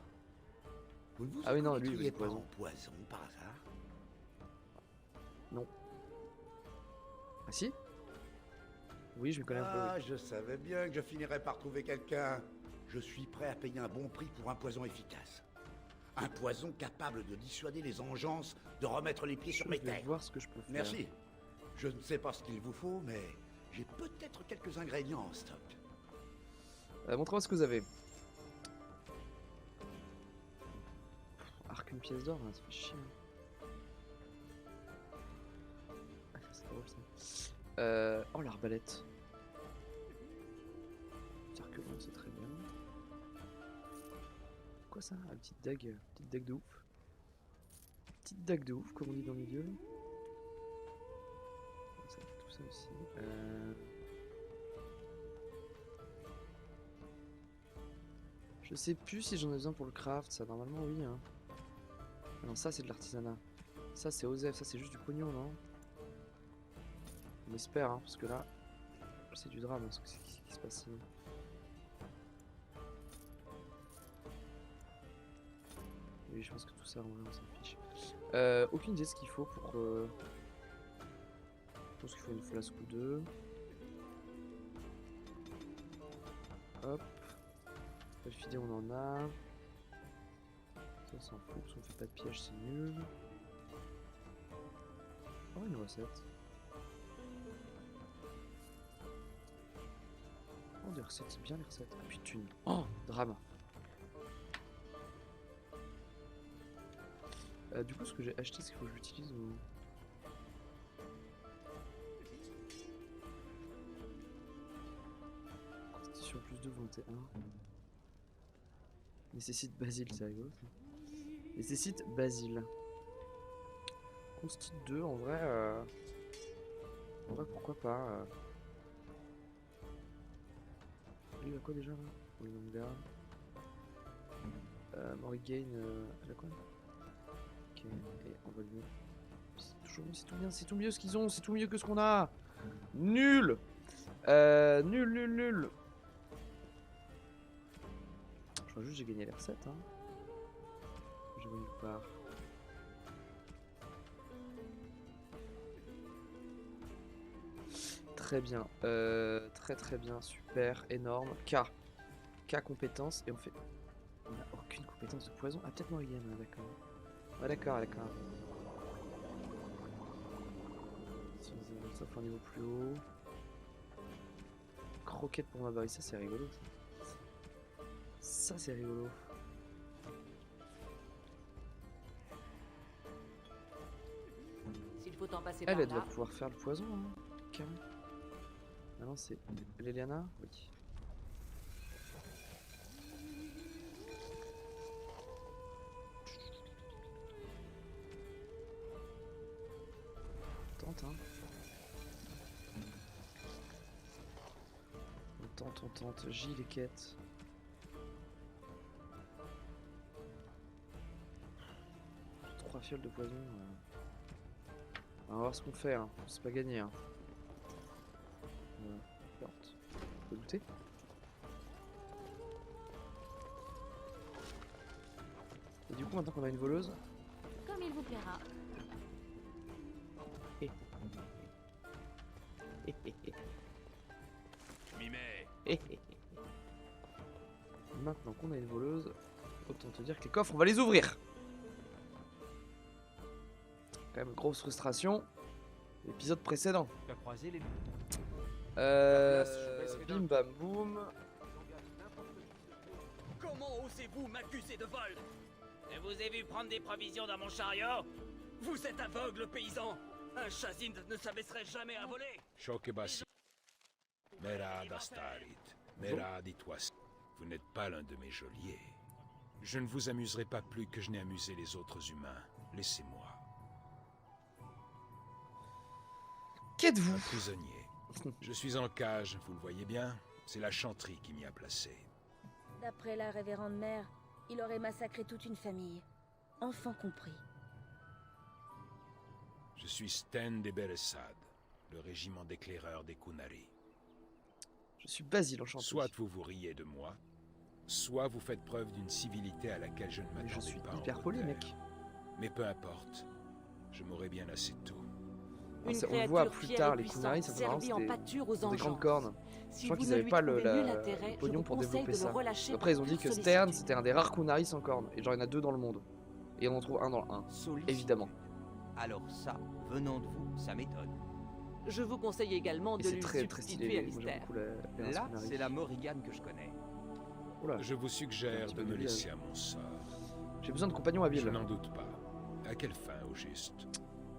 vous ne vous Ah oui, non, lui, reconnaîtriez il est pas poison. en poison par hasard? Non. Ah si? Oui, je me connais un peu. Ah, Oui. je savais bien que je finirais par trouver quelqu'un. Je suis prêt à payer un bon prix pour un poison efficace. Un poison capable de dissuader les engences de remettre les pieds sur mes Je vais terres. voir ce que je peux faire. Merci. Je ne sais pas ce qu'il vous faut, mais j'ai peut-être quelques ingrédients en stock. Montrez-moi ce que vous avez. Arc une pièce d'or, hein, ça fait chier. Ah, c'est drôle ça. Oh l'arbalète. Arc-blanc, c'est très bien. Quoi ça? Une petite dague de ouf. Petite dague de ouf, comme on dit dans le milieu. Ça, tout ça aussi. Je sais plus si j'en ai besoin pour le craft, ça normalement oui. Hein. Non, ça c'est de l'artisanat. Ça c'est Osef, ça c'est juste du pognon, non? On espère, hein, parce que là, c'est du drame, hein, ce qui se passe sinon. Oui, je pense que tout ça, on s'en fiche. Aucune idée de ce qu'il faut pour... Je pense qu'il faut une flasque ou deux. Hop. Perfidé, on en a. Ça, on s'en fout, parce qu'on fait pas de piège, c'est nul. Oh, une recette. Oh, des recettes, c'est bien les recettes. Ah, puis thune. Oh, drame. Du coup, ce que j'ai acheté, c'est qu'il faut que j'utilise ou... Constitution plus 2, volonté 1. Nécessite Basile, c'est rigolo ça. Nécessite Basile. Consti 2, en vrai, pourquoi pas. Lui, il a quoi déjà là? Oui, on garde. Morrigain, elle a quoi? Ok, et on va lui mettre. C'est tout bien, c'est tout mieux ce qu'ils ont, c'est tout mieux que ce qu'on a. Nul. Nul. Je crois juste que j'ai gagné les recettes, hein. Je vais nulle part. Très bien, très bien, super, énorme. K compétence, et on fait... On n'a aucune compétence de poison. Ah, peut-être Morrigan, d'accord. Ouais, d'accord. Si on ça fait un niveau plus haut. Croquette pour Mabari, ça c'est rigolo. Ça c'est rigolo. S'il faut en passer par Elle là. doit pouvoir faire le poison, hein. Carrément. Ah non, c'est Leliana? Oui. Tente, hein. On tente. J les quêtes. Trois fioles de poison. On va voir ce qu'on fait, hein. C'est pas gagné, hein. Voilà. Porte. On peut goûter. Et du coup, maintenant qu'on a une voleuse. Comme il vous plaira. Maintenant qu'on a une voleuse, autant te dire que les coffres, on va les ouvrir. Quand même grosse frustration. L'épisode précédent. Tu as croisé les... Bim bam boum. Comment osez-vous m'accuser de vol? Je vous ai vu prendre des provisions dans mon chariot. Vous êtes aveugle, paysan. Un chazin ne s'abaisserait jamais à voler. Shokebasi. Merad Astarit. Merad Itwas. Vous n'êtes pas l'un de mes geôliers. Je ne vous amuserai pas plus que je n'ai amusé les autres humains. Laissez-moi. Qu'êtes-vous? Un prisonnier. Je suis en cage, vous le voyez bien. C'est la chanterie qui m'y a placé. D'après la révérende mère, il aurait massacré toute une famille, enfants compris. Je suis Sten de Beresad, le régiment d'éclaireurs des Kunari. Je suis Basile, enchanté. Soit vous vous riez de moi, soit vous faites preuve d'une civilité à laquelle je ne m'attendais pas. Je suis hyper poli, mec. Mais peu importe, je m'aurais bien assez tôt. On le voit plus tard, les Kunari, ça fait vraiment des grandes cornes. Je crois qu'ils n'avaient pas le pognon pour développer ça. Après, ils ont dit que Stern, c'était un des rares Kunari sans cornes. Et genre, il y en a 2 dans le monde. Et on en trouve un dans le 1, évidemment. Alors ça, venant de vous, ça m'étonne. Je vous conseille également de lui substituer Alistair. Là, c'est la Morrigan que je connais. Oula. Je vous suggère de me laisser à mon sort. J'ai besoin de compagnons habiles. Je n'en doute pas. À quelle fin, au juste?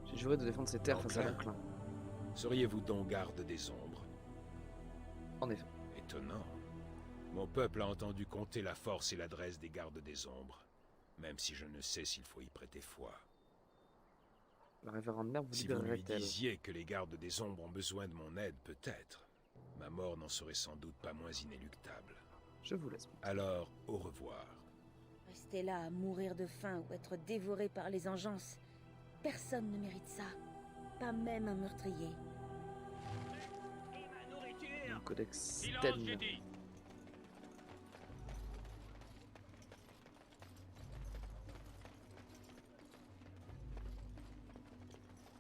J'ai juré de défendre ces terres face à l'enclin. Seriez-vous donc garde des ombres? En effet. Étonnant. Mon peuple a entendu compter la force et l'adresse des gardes des ombres, même si je ne sais s'il faut y prêter foi. La révérende mère vous Si vous lui disiez que les gardes des ombres ont besoin de mon aide, peut-être. Ma mort n'en serait sans doute pas moins inéluctable. Je vous laisse. Alors, au revoir. Rester là à mourir de faim ou être dévoré par les engeances, personne ne mérite ça. Pas même un meurtrier. Le codex Silence, Sten. j'ai dit.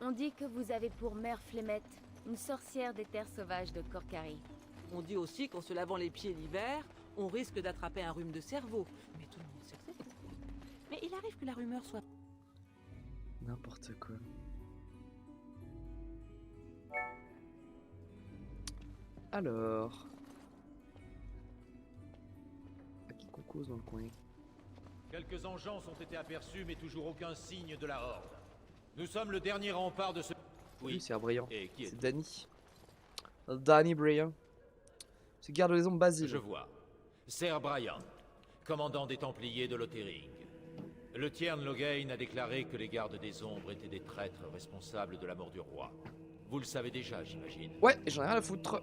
On dit que vous avez pour mère Flémette, une sorcière des terres sauvages de Corcari. On dit aussi qu'en se lavant les pieds l'hiver, on risque d'attraper un rhume de cerveau. Mais tout le monde sait que c'est faux. Mais il arrive que la rumeur soit... N'importe quoi. Alors... À qui qu'on cause dans le coin? Quelques engeances ont été aperçus, mais toujours aucun signe de la horde. Nous sommes le dernier rempart de ce... Oui, c'est Brillant. Et qui est C'est Danny. Danny Brillant. C'est garde les ombres Basile. Je vois. Ser Brian, commandant des Templiers de Lothering. Le Tiern Loghain a déclaré que les gardes des ombres étaient des traîtres responsables de la mort du roi. Vous le savez déjà, j'imagine. Ouais, j'en ai rien à foutre.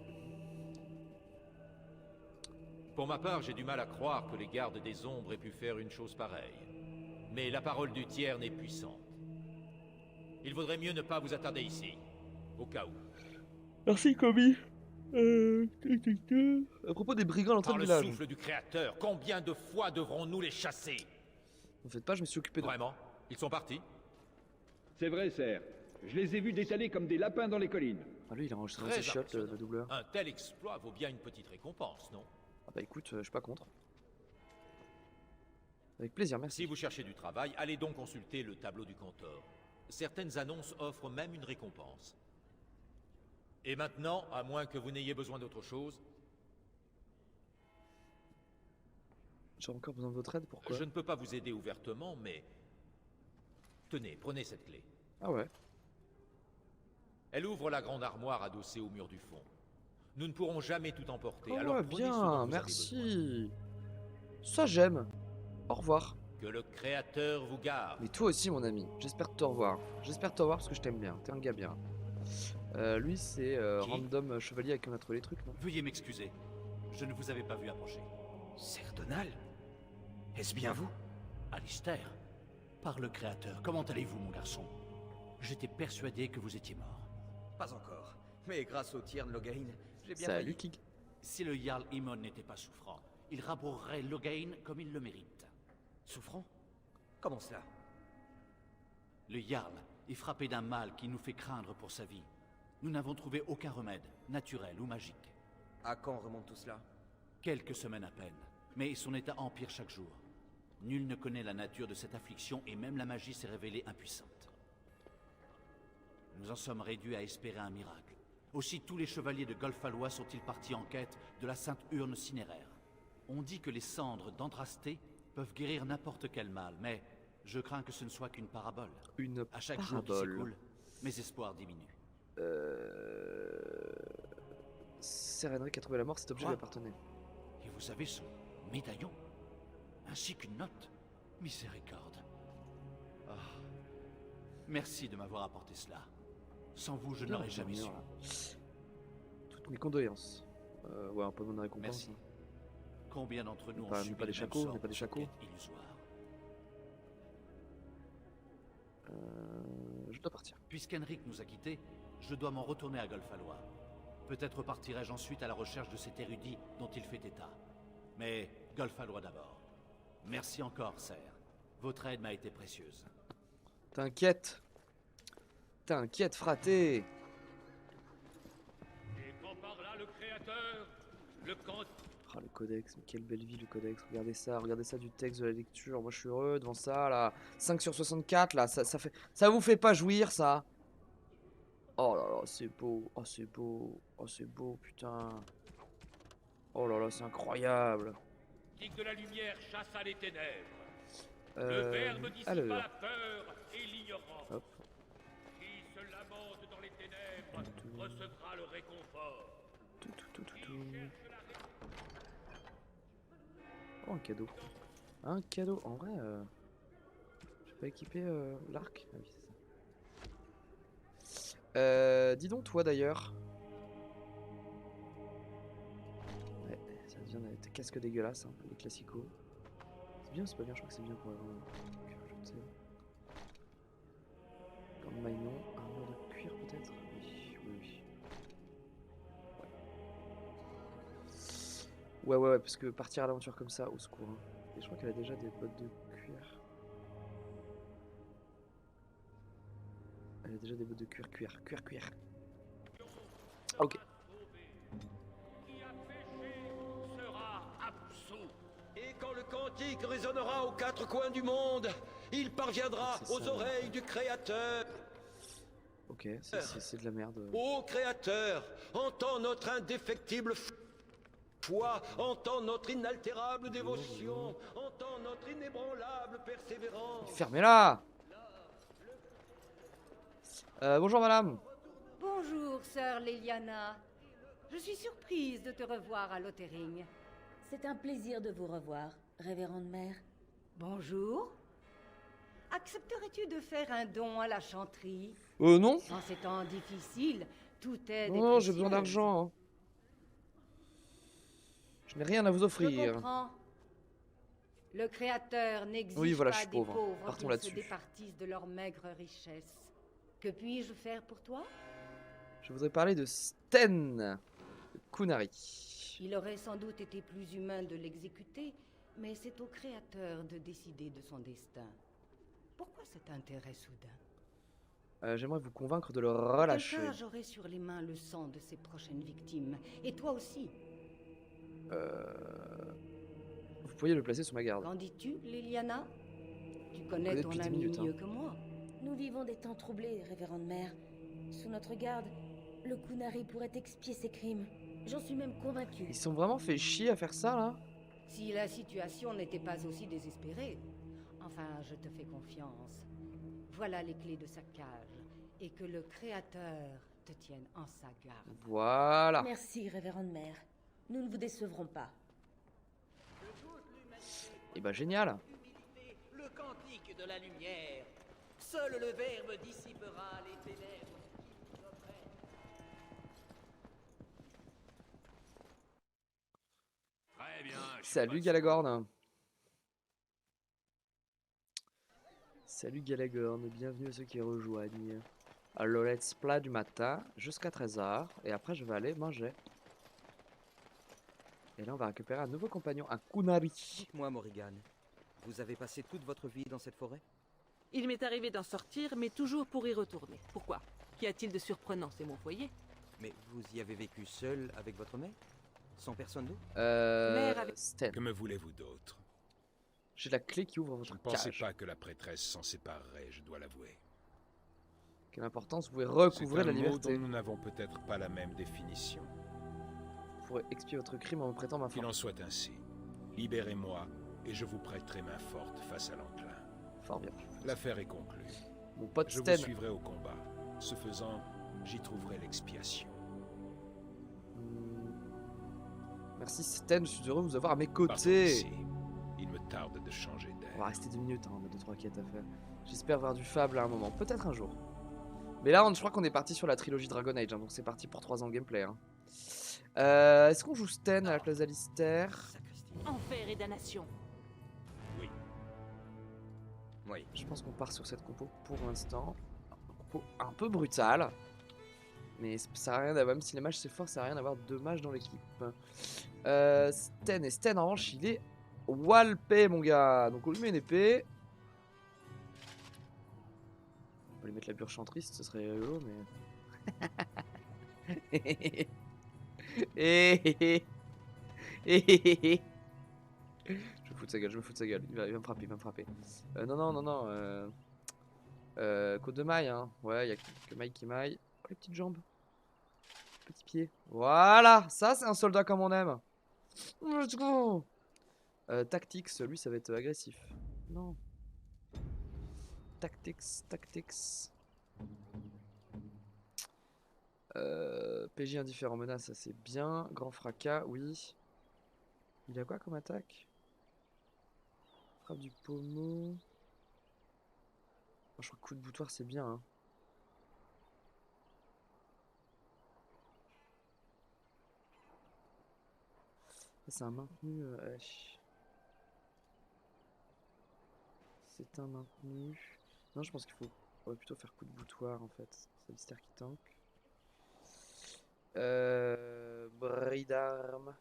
Pour ma part, j'ai du mal à croire que les gardes des ombres aient pu faire une chose pareille. Mais la parole du Tiern est puissante. Il vaudrait mieux ne pas vous attarder ici, au cas où. Merci, Kobe. À propos des brigands à l'entrée Par du le village. souffle du Créateur, combien de fois devrons-nous les chasser? Ne faites pas, je me suis occupé de... Vraiment? Ils sont partis? C'est vrai, Ser. Je les ai vus détaler comme des lapins dans les collines. Ah lui, il a enregistré Très ses chiottes, le doubleur. Un tel exploit vaut bien une petite récompense, non? Ah bah écoute, je suis pas contre. Avec plaisir, merci. Si vous cherchez du travail, allez donc consulter le tableau du cantor. Certaines annonces offrent même une récompense. Et maintenant, à moins que vous n'ayez besoin d'autre chose... J'ai encore besoin de votre aide, pourquoi? Je ne peux pas vous aider ouvertement, mais... Tenez, prenez cette clé. Ah ouais. Elle ouvre la grande armoire adossée au mur du fond. Nous ne pourrons jamais tout emporter, Oh alors ouais, prenez ce dont bien, vous avez merci. Ça j'aime. Au revoir. besoin. Que le Créateur vous garde. Mais toi aussi, mon ami. J'espère te revoir. J'espère te revoir parce que je t'aime bien. T'es un gars bien. Lui, c'est random chevalier avec qui on a trouvé les trucs, non? Veuillez m'excuser. Je ne vous avais pas vu approcher. Ser Donal? Est-ce bien vous? Alistair, par le Créateur, comment allez-vous, mon garçon? J'étais persuadé que vous étiez mort. Pas encore. Mais grâce au Tiern Loghain, j'ai bien Salut, failli. Kig. Si le Jarl Imon n'était pas souffrant, il rabourerait Loghain comme il le mérite. Souffrant? Comment cela? Le Jarl est frappé d'un mal qui nous fait craindre pour sa vie. Nous n'avons trouvé aucun remède, naturel ou magique. À quand remonte tout cela? Quelques semaines à peine, mais son état empire chaque jour. Nul ne connaît la nature de cette affliction et même la magie s'est révélée impuissante. Nous en sommes réduits à espérer un miracle. Aussi tous les chevaliers de Golfalois sont-ils partis en quête de la sainte urne cinéraire. On dit que les cendres d'Andrasté peuvent guérir n'importe quel mal, mais je crains que ce ne soit qu'une parabole. Une À chaque jour qui parabole. s'écoule, mes espoirs diminuent. Serenric a trouvé la mort, cet objet lui appartenait. Et vous avez son médaillon, ainsi qu'une note. Miséricorde. Ah. Merci de m'avoir apporté cela. Sans vous, je n'aurais jamais su. Toutes mes condoléances. Ouais, un peu de récompense. Merci. Hein. Combien d'entre nous ont Pas subi des le même chacos, sort n'est pas des dans chacos. cette quête illusoire. Je dois partir. Puisqu'Henrik nous a quittés, je dois m'en retourner à Golfalois. Peut-être partirai-je ensuite à la recherche de cet érudit dont il fait état. Mais Golfalois d'abord. Merci encore, Ser. Votre aide m'a été précieuse. T'inquiète. T'inquiète, fraté. Et quand par là le Créateur, le camp... Oh, le codex, mais quelle belle vie le codex. Regardez ça du texte de la lecture. Moi je suis heureux devant ça là. 5 sur 64 là, ça vous fait pas jouir ça? Oh là là, c'est beau. Oh c'est beau. Oh c'est beau, putain. Oh là là, c'est incroyable. Digue de la lumière chassa les ténèbres. Le Verbe dissipa alors. la peur et l'ignorance. Hop. Qui se lamente dans les ténèbres recevra le réconfort. Oh, un cadeau. Un cadeau. En vrai, j'ai pas équipé l'arc. Ah oui, c'est ça. Dis donc, toi d'ailleurs. Ouais, ça devient des casques dégueulasses, hein, les classicos. bien, c'est pas bien, je crois que c'est bien pour avoir comme maillon, armure de cuir peut-être. Oui, oui, oui. Ouais, parce que partir à l'aventure comme ça, au secours. Hein. Et je crois qu'elle a déjà des bottes de cuir. Elle a déjà des bottes de cuir. Ok. Et quand le cantique résonnera aux quatre coins du monde, il parviendra aux oreilles du Créateur. Ok, c'est de la merde. Ô Créateur, entends notre indéfectible foi, entends notre inaltérable dévotion, entends notre inébranlable persévérance. Fermez-la. Bonjour madame. Bonjour, sœur Leliana. Je suis surprise de te revoir à Lothering. C'est un plaisir de vous revoir, révérende mère. Bonjour. Accepterais-tu de faire un don à la chanterie? Non. En ces temps difficiles, tout est Non, j'ai besoin d'argent. Hein. Je n'ai rien à vous Je offrir. comprends. Le Créateur n'exige Oui, voilà, je pas suis des pauvre. pauvres Partons qu'ils se là-dessus. départissent de leur maigre richesse. Que puis-je faire pour toi? Je voudrais parler de Sten de Kunari. Il aurait sans doute été plus humain de l'exécuter, mais c'est au Créateur de décider de son destin. Pourquoi cet intérêt soudain? J'aimerais vous convaincre de le relâcher. Quelqu'un j'aurai sur les mains le sang de ses prochaines victimes. Et toi aussi. Vous pourriez le placer sous ma garde. Qu'en dis-tu, Leliana? Tu connais connais ton depuis 10 ami minutes, hein. mieux que moi. Nous vivons des temps troublés, révérende mère. Sous notre garde, le Kunari pourrait expier ses crimes. J'en suis même convaincue. Ils sont vraiment fait chier à faire ça là. Si la situation n'était pas aussi désespérée. Enfin, je te fais confiance. Voilà les clés de sa cage. Et que le Créateur te tienne en sa garde. Voilà. Merci, révérende mère. Nous ne vous décevrons pas. Et bah génial. Le cantique de la lumière. Seul le Verbe dissipera les ténèbres. Très bien. Salut Galagorn. Salut Galagorn, bienvenue à ceux qui rejoignent. Alors let's play du matin jusqu'à 13h et après je vais aller manger. Et là on va récupérer un nouveau compagnon, un Kunari. Dites-moi Morrigan, vous avez passé toute votre vie dans cette forêt? Il m'est arrivé d'en sortir, mais toujours pour y retourner. Pourquoi? Qu'y a-t-il de surprenant? C'est mon foyer. Mais vous y avez vécu seul avec votre mère? Sans personne d'autre? Mère avec... Sten. Que me voulez-vous d'autre? J'ai la clé qui ouvre votre Je ne pensais cage. pas que la prêtresse s'en séparerait, je dois l'avouer. Quelle importance, vous pouvez recouvrir C'est la un mot liberté. dont nous n'avons peut-être pas la même définition. Vous pourrez expier votre crime en me prêtant ma Qu'il force. en soit ainsi. Libérez-moi et je vous prêterai main forte face à l'enclin. Fort bien. L'affaire est conclue. Mon pote Je Sten. vous suivrai au combat. Ce faisant, j'y trouverai l'expiation. Merci Sten, je suis heureux de vous avoir à mes Partons côtés. d'ici. Il me tarde de changer d'air. On va rester 2 minutes, hein, on a 2-3 quêtes à faire. J'espère voir du Fable à un moment, peut-être un jour. Mais là, je crois qu'on est parti sur la trilogie Dragon Age, hein, donc c'est parti pour 3 ans de gameplay. Hein. Est-ce qu'on joue Sten à la place d'Alistair? Enfer et damnation. Oui. Oui. Je pense qu'on part sur cette compo pour l'instant. Un compo un peu brutal. Mais ça sert à rien d'avoir, même si les mages c'est fort, ça sert à rien d'avoir 2 mages dans l'équipe. Sten, et Sten en revanche, il est Walpé, mon gars. Donc on lui met une épée. On peut lui mettre la bure chantriste, ce serait rigolo, mais. Je me fous de sa gueule, je me fous de sa gueule. Il va me frapper, il va me frapper. Non. Côte de maille, hein. Ouais, il y a que maille qui maille. Oh, les petites jambes. Petits pieds. Voilà, ça c'est un soldat comme on aime. Let's go. Tactics, lui ça va être agressif. Non. Tactics. PJ indifférent menace, ça c'est bien. Grand fracas, oui. Il a quoi comme attaque? Frappe du pommeau. Je crois que coup de boutoir c'est bien. Hein. C'est un maintenu. s'éteint maintenu. Non, je pense qu'il faut on va plutôt faire coup de boutoir en fait. C'est Alistair qui tank. Bris d'armes.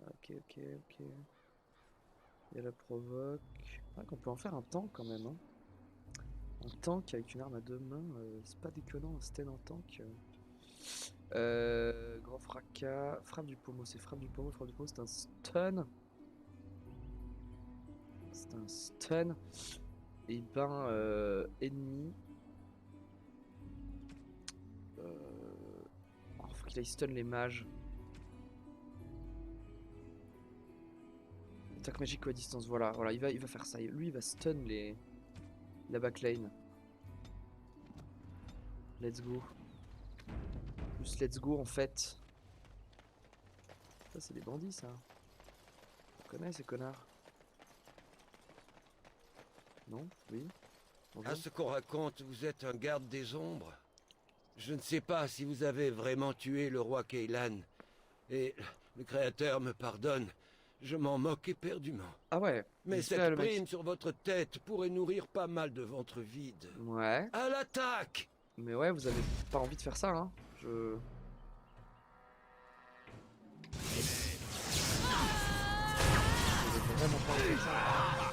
Ok. Il y a la provoque. Ah, qu'on peut en faire un tank quand même. Hein. Un tank avec une arme à 2 mains, c'est pas déconnant, un Sten en tank. Grand fracas. Frappe du pommeau, c'est frappe du pommeau. Frappe du pommeau, c'est un stun. C'est un stun. Et ben, ennemi. Oh, faut qu'il aille stun les mages. Attaque magique ou à distance, voilà, il va faire ça. Lui, il va stun la backlane. Let's go. Plus let's go en fait. Ça, c'est des bandits, ça. On connaît ces connards. Non? Oui? Bonjour. À ce qu'on raconte, vous êtes un garde des ombres. Je ne sais pas si vous avez vraiment tué le roi Kaylan. Et le créateur me pardonne. Je m'en moque éperdument. Ah ouais. Mais cette prime sur votre tête pourrait nourrir pas mal de ventres vides. Ouais. À l'attaque! Mais ouais, vous avez pas envie de faire ça, hein. Vous avez vraiment pas envie de faire ça.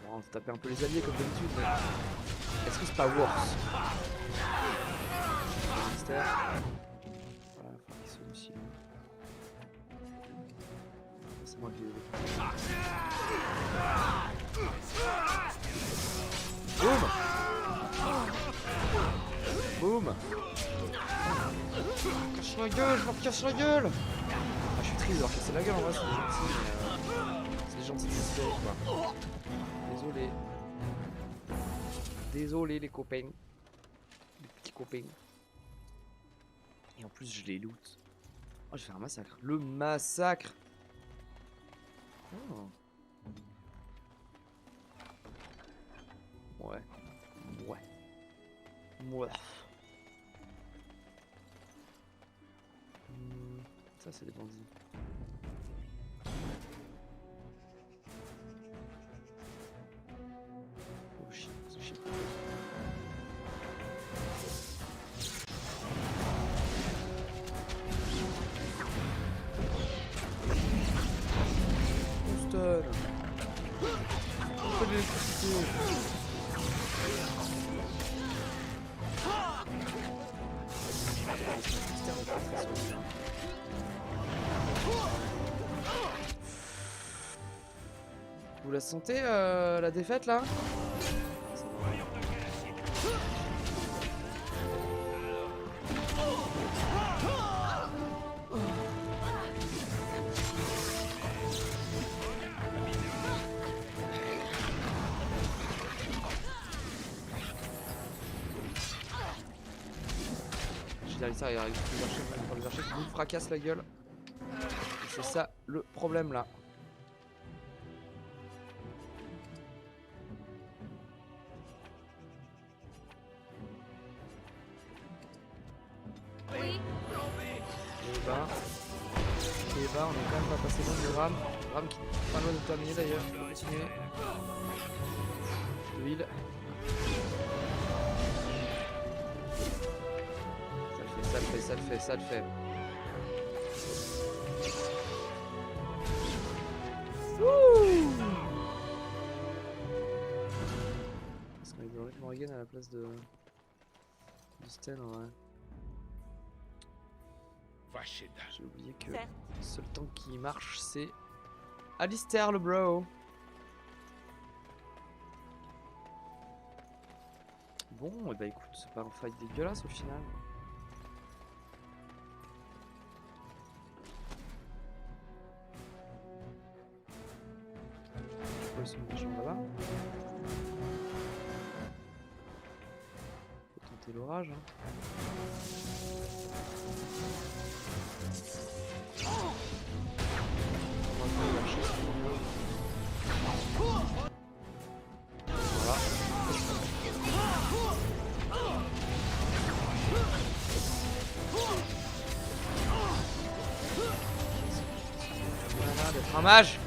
Bon, on va taper un peu les alliés comme d'habitude, mais... Est-ce que c'est pas worse? Mystère. Voilà, faut qu'il sonne aussi. C'est moi qui ai... Boum! Boum! Casse la gueule, je leur casse la gueule! Ah, je suis triste de leur casser la gueule en vrai, c'est gentil, mais c'est des gentils désespérés quoi. Désolé. Désolé les copains. Les petits copains. Et en plus je les loot. Oh, je vais faire un massacre. Le massacre. Oh. Ouais. Ça c'est des bandits. Oh shit, c'est shit. Stun. Pas d'électricité. Vous la sentez la défaite là? J'ai dit ça, il arrive les archers qui nous fracassent la gueule. C'est ça le problème là. Et bah on est quand même pas passé loin de Ram. Ram qui est pas loin de terminer d'ailleurs. Je peux continuer. L'huile. Ça le fait. Wouh! Parce qu'on est avec Morrigan à la place de Sten en vrai. J'ai oublié que le seul tank qui marche c'est Alistair le bro. Bon et bah écoute, c'est pas un fight dégueulasse au final. Je peux laisser mon champ là-bas. Faut tenter l'orage. Voilà. Un mage.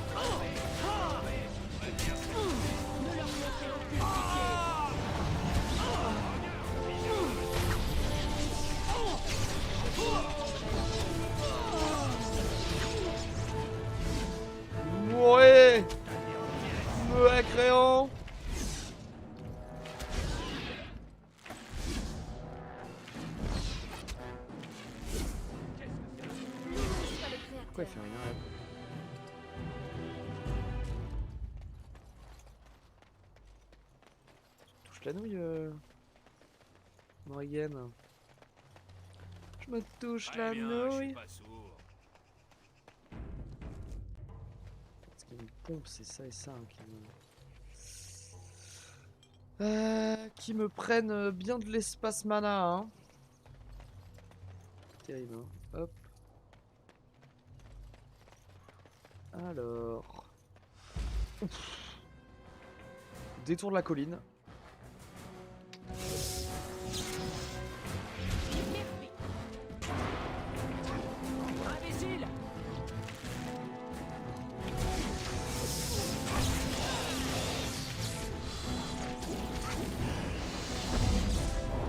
Ouais. Ouais, créant. Pourquoi elle fait rien elle? Touche la nouille, Morrigan. Je me touche la nouille. Parce qu'il me pompe, c'est ça et ça hein, qui me prennent bien de l'espace mana. Hein. Terrible. Hein. Hop. Alors. Ouf. Détour de la colline. Imbécile!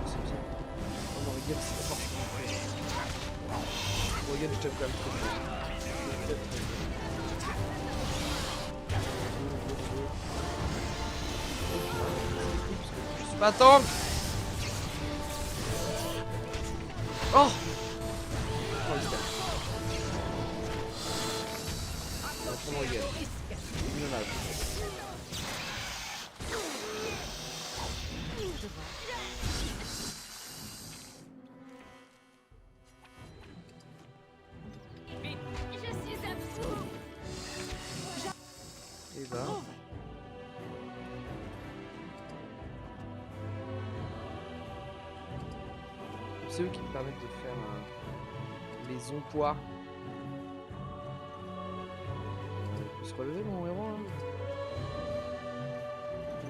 C'est bien. Oh non, Morrigan, c'est pas forcément prêt. Morrigan, je t'aime quand même trop fort. Je suis pas tank. Oh. Oh, il se calme. On va prendre Morrigan. Dommage. Et bah. C'est eux qui me permettent de faire les emplois. Il peut se relever mon héros hein.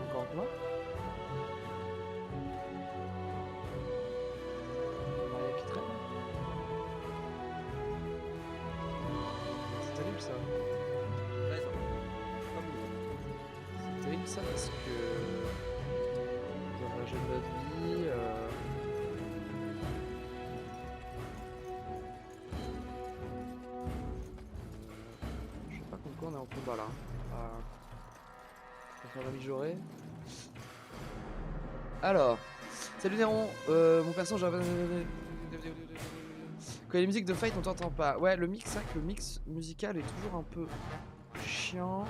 Encore quoi? Maria qui traîne. C'est terrible ça. C'est terrible ça parce que dans un jeu de notre vie, je sais pas contre quoi on est en combat là. On va faire l'améliorer. Alors, salut Néron, mon perso j'avais... Quand il y a les musiques de fight on t'entend pas. Ouais le mix, c'est vrai que le mix musical est toujours un peu chiant.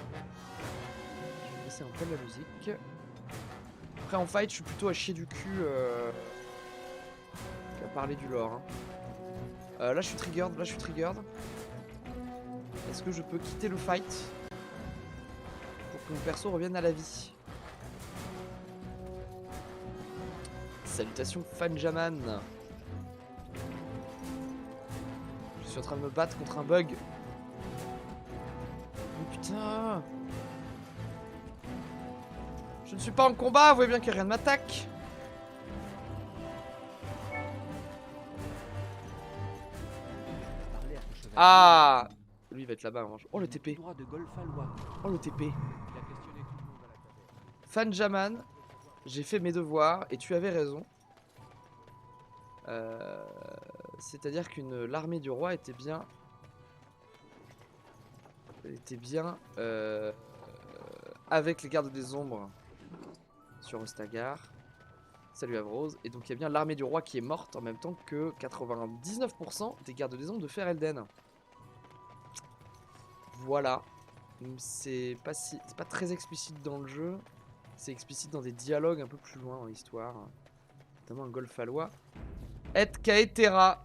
Je vais baisser un peu la musique. Après en fight je suis plutôt à chier du cul qu'à parler du lore. Hein. Là je suis triggered, Est-ce que je peux quitter le fight pour que mon perso revienne à la vie? Salutations Fanjaman. Je suis en train de me battre contre un bug. Oh putain. Je ne suis pas en combat, vous voyez bien que rien ne m'attaque. Ah. Lui il va être là-bas. Oh le TP. Oh le TP. Fanjaman, j'ai fait mes devoirs et tu avais raison. C'est-à-dire qu'une l'armée du roi était bien avec les gardes des ombres sur Ostagar. Salut Avrose. Et donc il y a bien l'armée du roi qui est morte en même temps que 99% des gardes des ombres de Ferelden. Voilà. C'est pas très explicite dans le jeu. C'est explicite dans des dialogues un peu plus loin dans l'histoire. Notamment un Golfalois. Et Kaetera.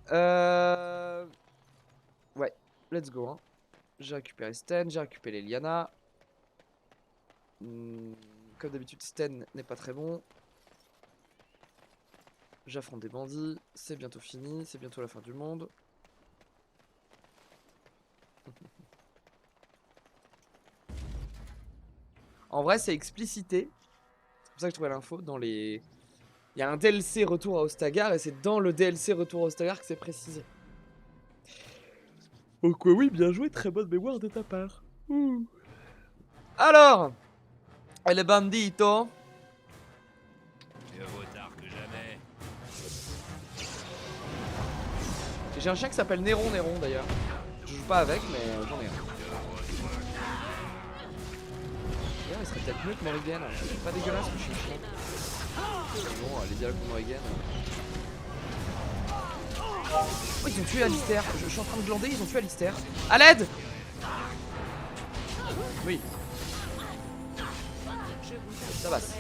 Ouais, let's go. Hein. J'ai récupéré Sten, j'ai récupéré Liliana. Comme d'habitude, Sten n'est pas très bon. J'affronte des bandits. C'est bientôt fini, c'est bientôt la fin du monde. En vrai, c'est explicité. C'est pour ça que je trouvais l'info dans les... Il y a un DLC retour à Ostagar et c'est dans le DLC retour à Ostagar que c'est précisé. Donc oui, bien joué, très bonne mémoire de ta part. Alors, elle est bandito. Mieux vaut tard que jamais. J'ai un chien qui s'appelle Néron d'ailleurs. Je joue pas avec, mais j'en ai un. D'ailleurs, il serait peut-être mieux que Morrigan. C'est pas dégueulasse le chien. Bon, les dialogues de Morrigan. Oh, ils ont tué Alistair. Je suis en train de glander, ils ont tué Alistair. À l'aide! Oui. Ça passe.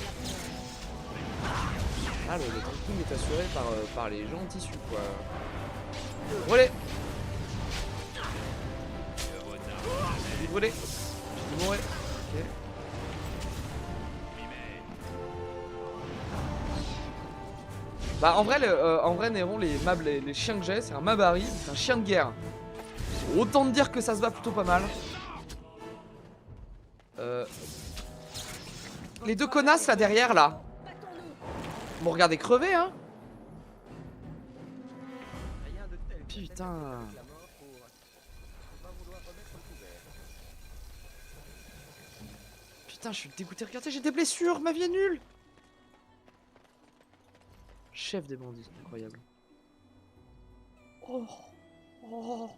Ah, le tanking est assuré par les gens en tissu, quoi. Brûlé! J'ai dit brûler. J'ai dit mourir. Ok. Bah en vrai Néron, les chiens que j'ai, c'est un Mabari, c'est un chien de guerre. Autant de dire que ça se va plutôt pas mal. Les deux connasses là derrière là. Bon regardez crever hein. Putain. Putain je suis dégoûté, regardez j'ai des blessures, ma vie est nulle. Chef des bandits, incroyable. Oh, oh,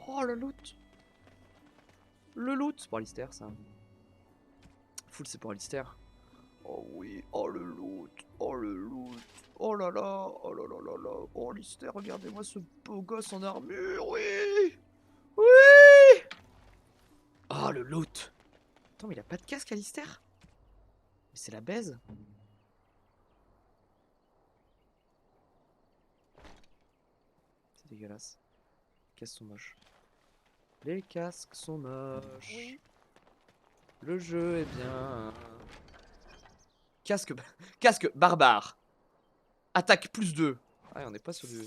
oh le loot. Le loot, c'est pour Alistair ça. Full c'est pour Alistair. Oh oui, oh le loot, oh le loot. Oh là là, oh là là là là. Oh Alistair, regardez-moi ce beau gosse en armure, oui. Oui. Oh le loot. Attends mais il a pas de casque Alistair. Mais c'est la baise. Dégueulasse. Les casques sont moches. Les casques sont moches. Oui. Le jeu est bien. Casque barbare. Attaque plus 2. Ah, on n'est pas sur du.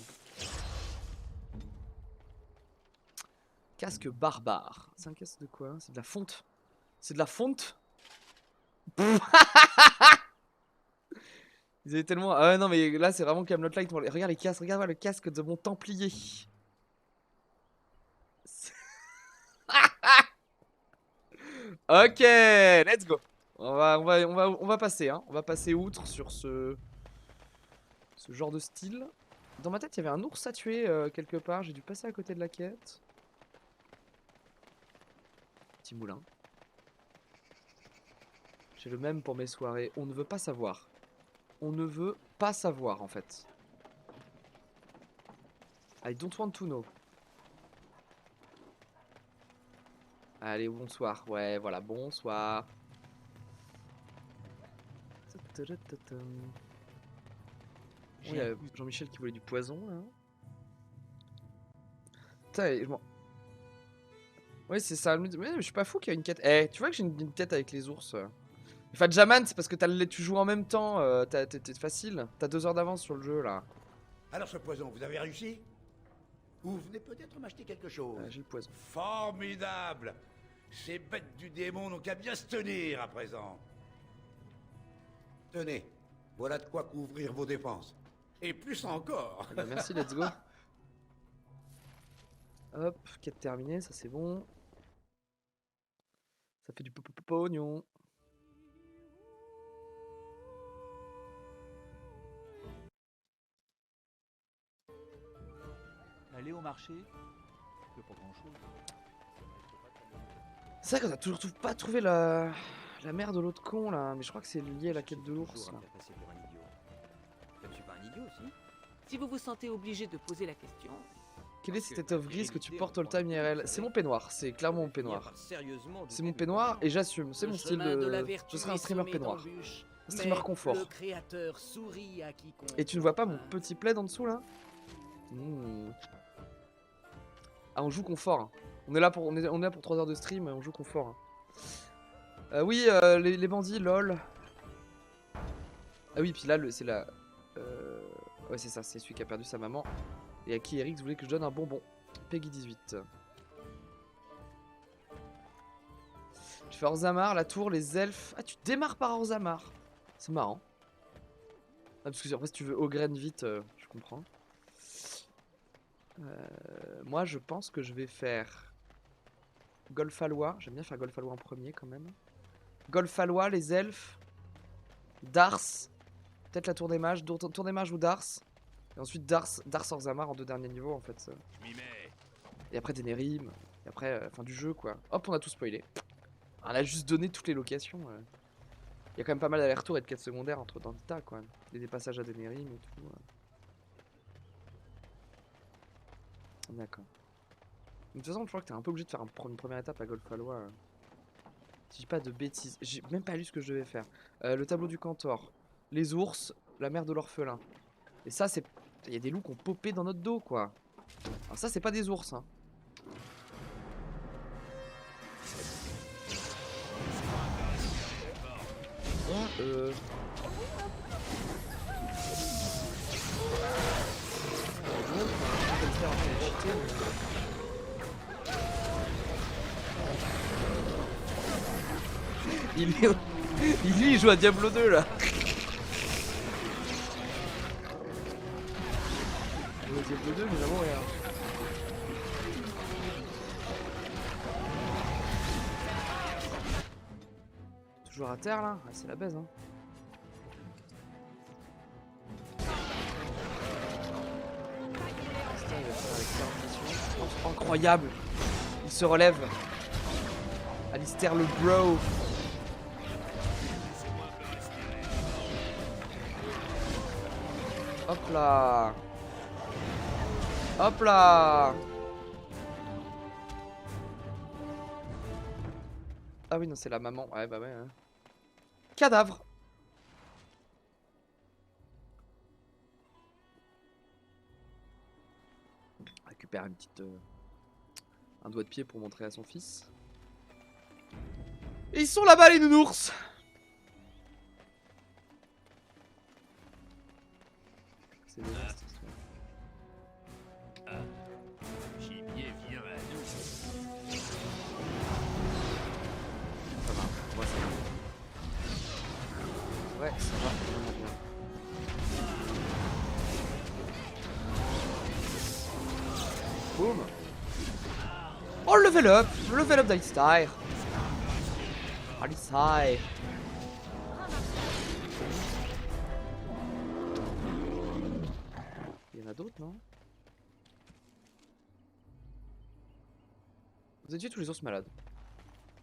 Casque barbare. C'est un casque de quoi? C'est de la fonte. C'est de la fonte. Ils avaient tellement... Ah ouais non mais là c'est vraiment Camelot Light. Regarde les casques, regarde le casque de mon Templier. Ok, let's go. On va passer hein. On va passer outre sur ce genre de style. Dans ma tête il y avait un ours à tuer quelque part. J'ai dû passer à côté de la quête. Petit moulin. J'ai le même pour mes soirées. On ne veut pas savoir. On ne veut pas savoir en fait. I don't want to know. Allez, bonsoir. Ouais, voilà, bonsoir. Il y a Jean-Michel qui voulait du poison là. Putain, je m'en... Ouais, c'est ça. Mais je suis pas fou qu'il y a une quête. Eh, tu vois que j'ai une tête avec les ours. Enfin, Jaman, c'est parce que tu joues en même temps, t'es facile. T'as 2 heures d'avance sur le jeu là. Alors ce poison, vous avez réussi? Vous venez peut-être m'acheter quelque chose? J'ai le poison. Formidable! Ces bêtes du démon n'ont qu'à bien se tenir à présent. Tenez, voilà de quoi couvrir vos dépenses. Et plus encore. Bah, merci, let's go. Hop, quête terminée, ça c'est bon. Ça fait du pognon. Aller au marché, c'est pas grand chose. C'est vrai qu'on a toujours pas trouvé la mère de l'autre con là, mais je crois que c'est lié à la quête de l'ours. Je ne suis pas un idiot aussi. Si vous vous sentez obligé de poser la question... Quelle est cette étoffe grise que tu portes all time IRL? C'est mon peignoir, c'est clairement mon peignoir. C'est mon peignoir et j'assume, c'est mon style de... Je serai un streamer peignoir. Un streamer confort. Et tu ne vois pas mon petit plaid en dessous là? Ah on joue confort hein. On est là pour 3 heures de stream, on joue confort hein. Oui les bandits lol. Ah oui puis là c'est la... Ouais c'est ça, c'est celui qui a perdu sa maman. Et à qui Eric voulait que je donne un bonbon. Peggy 18. Je fais Orzammar, la tour, les elfes. Ah tu démarres par Orzammar. C'est marrant. Ah parce que après si tu veux Ogren vite, je comprends. Moi je pense que je vais faire Golfalois. J'aime bien faire Golfalois en premier quand même. Golfalois, les elfes. Dars. Peut-être la tour des mages. Tour des mages ou Dars. Et ensuite Dars Orzammar en 2 derniers niveaux en fait. Et après Denerim. Et après, fin du jeu quoi. Hop, on a tout spoilé. On a juste donné toutes les locations. Il y a quand même pas mal d'allers-retours et de quêtes secondaires entre Dandita quoi. Et des passages à Denerim et tout. D'accord. De toute façon, je crois que t'es un peu obligé de faire une première étape à Golfalois. Si je dis pas de bêtises. J'ai même pas lu ce que je devais faire. Le tableau du Cantor. Les ours. La mère de l'orphelin. Et ça, c'est... Il y a des loups qui ont popé dans notre dos, quoi. Alors ça, c'est pas des ours, hein. Il joue à Diablo 2 là. Diablo 2 mais vraiment rien. Toujours à terre là, c'est la baise hein. Incroyable. Il se relève. Alistair le bro. Hop là. Hop là. Ah oui non c'est la maman. Ouais bah ouais hein. Cadavre. Récupère une petite un doigt de pied pour montrer à son fils. Et ils sont là-bas les nounours. C'est bien cette histoire. Gibier vient à nous. Ça va, ouais ça va. Ouais ça va vraiment bien. Boum. Oh level up d'Alistair. Alistair. Il y en a d'autres non? Vous avez tué tous les ours malades.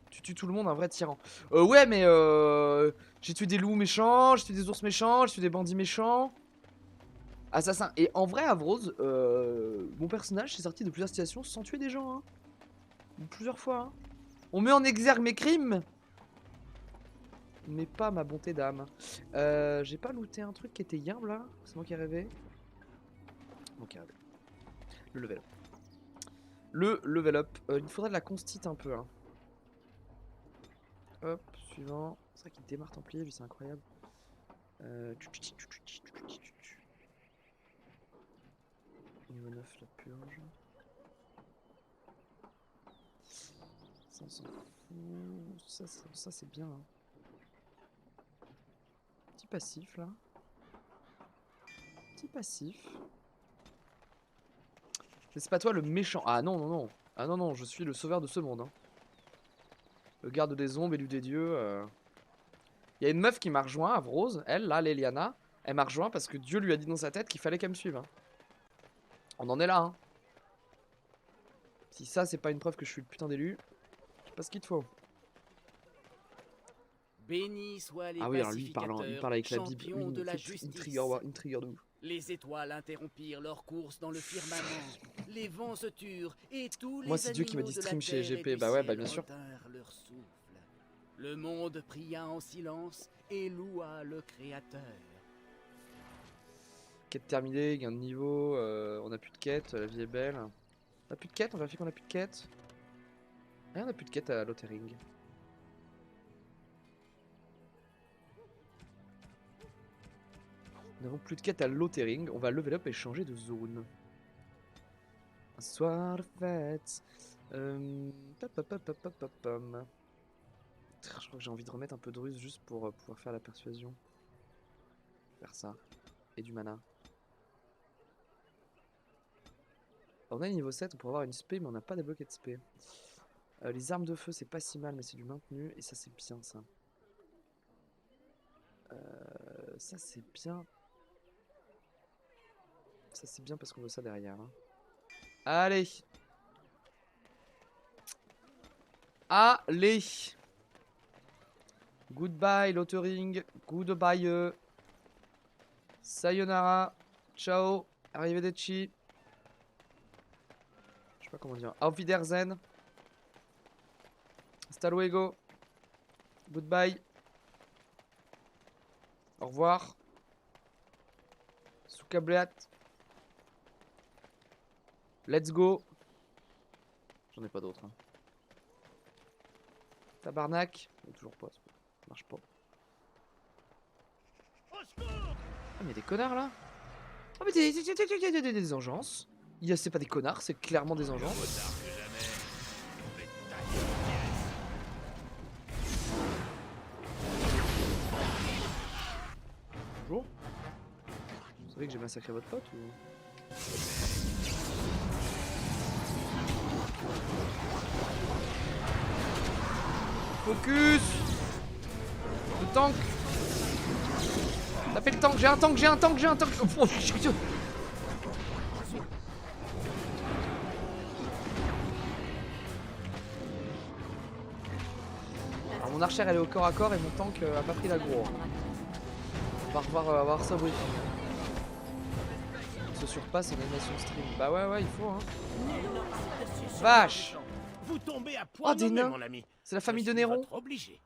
Tu tues tout le monde, un vrai tyran. Ouais mais j'ai tué des loups méchants, j'ai tué des ours méchants, j'ai tué des bandits méchants. Assassin. Et en vrai, Avrose, mon personnage s'est sorti de plusieurs situations sans tuer des gens. Hein. Plusieurs fois. Hein. On met en exergue mes crimes, mais pas ma bonté d'âme. J'ai pas looté un truc qui était yimbe là. C'est moi qui ai rêvé. Ok, le level up. Le level up. Il faudrait de la constite un peu. Hein. Hop, suivant. C'est vrai qu'il démarre Templier, lui, c'est incroyable. Niveau 9, la purge. Ça, on s'en fout. Ça c'est bien. Hein. Petit passif là. Petit passif. Mais c'est pas toi le méchant. Ah non, non, non. Ah non, non, je suis le sauveur de ce monde. Hein. Le garde des ombres, élu des dieux. Il y a une meuf qui m'a rejoint, Avrose. Elle, là, Leliana. Elle m'a rejoint parce que Dieu lui a dit dans sa tête qu'il fallait qu'elle me suive. Hein. On en est là. Hein. Si ça, c'est pas une preuve que je suis le putain d'élu, je sais pas ce qu'il te faut. Bénis soient les ah oui, alors lui, il parle avec la Bible. champions de la justice. Une trigger de ouf. Les étoiles interrompirent leur course dans le firmament. Les vents se turent et tous les Moi, c'est Dieu qui m'a dit stream chez GP. Bah ouais, bah bien sûr. Leur souffle. Le monde pria en silence et loua le Créateur. Quête terminée, gain de niveau, on a plus de quête, la vie est belle. On a plus de quête, on vérifie qu'on a plus de quête. Ah, on a plus de quête à Lothering. Nous n'avons plus de quête à Lothering, on va level up et changer de zone. Un soir de fête. Je crois que j'ai envie de remettre un peu de ruse juste pour pouvoir faire la persuasion. Faire ça. Et du mana. On a niveau 7, on pourrait avoir une spé, mais on n'a pas débloqué de spé. Les armes de feu, c'est pas si mal, mais c'est du maintenu. Et ça, c'est bien, ça. Ça, c'est bien. Ça, c'est bien parce qu'on veut ça derrière. Hein. Allez. Allez. Goodbye, Lothering. Goodbye. Sayonara. Ciao. Arrivederci. Je sais pas comment dire. Auf Wiedersehen. Hasta luego. Goodbye. Au revoir. Soukableat. Let's go. J'en ai pas d'autres. Hein. Tabarnak. Toujours pas. Ça marche pas. Ah, mais y a des connards là. Ah, mais des engences. C'est pas des connards, c'est clairement des engences. Bonjour. Vous savez que j'ai massacré votre pote ou... Focus. Le tank. Tapez le tank, j'ai un tank, j'ai un tank, j'ai un tank. Oh, alors mon archère elle est au corps à corps et mon tank a pas pris la gros. On va revoir ça bruit. On se surpasse en animation stream. Bah ouais, il faut hein. Vache. Vous tombez à point des nains. mon ami. C'est la famille de Néron. Obligé.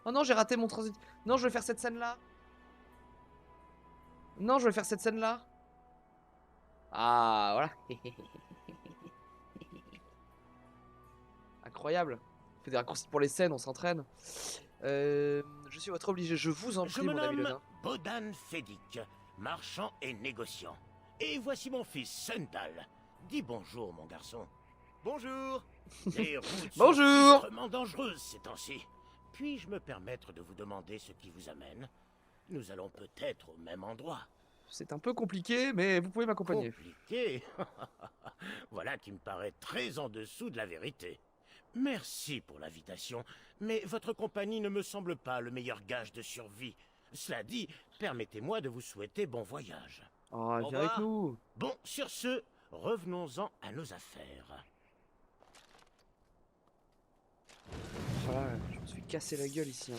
Oh non, j'ai raté mon transit. Non, je vais faire cette scène là. Non, je vais faire cette scène là. Ah, voilà. Incroyable. On fait des raccourcis pour les scènes, on s'entraîne. Je suis votre obligé, je vous en prie, mon ami le nain. Bodan Fedik, marchand et négociant. Et voici mon fils, Sundal. Dis bonjour, mon garçon. Bonjour. Les routes sont extrêmement dangereuses ces temps-ci. Puis-je me permettre de vous demander ce qui vous amène? Nous allons peut-être au même endroit. C'est un peu compliqué, mais vous pouvez m'accompagner. Compliqué? Voilà qui me paraît très en dessous de la vérité. Merci pour l'invitation, mais votre compagnie ne me semble pas le meilleur gage de survie. Cela dit, permettez-moi de vous souhaiter bon voyage. Oh, viens avec nous. Bon, sur ce, revenons-en à nos affaires. Voilà, je me suis cassé la gueule ici. Hein.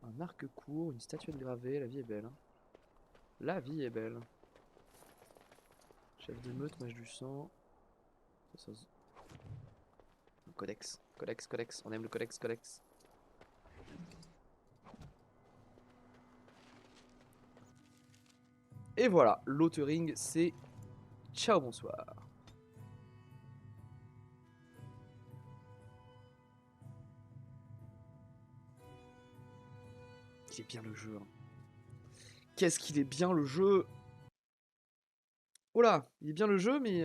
Un arc court, une statuette gravée, la vie est belle. Hein. La vie est belle. Chef de meute, mage du sang. Codex, on aime le codex. Et voilà, Lothering, c'est ciao, bonsoir. Il est bien le jeu. Hein. Qu'est-ce qu'il est bien le jeu. Oh là, il est bien le jeu, mais...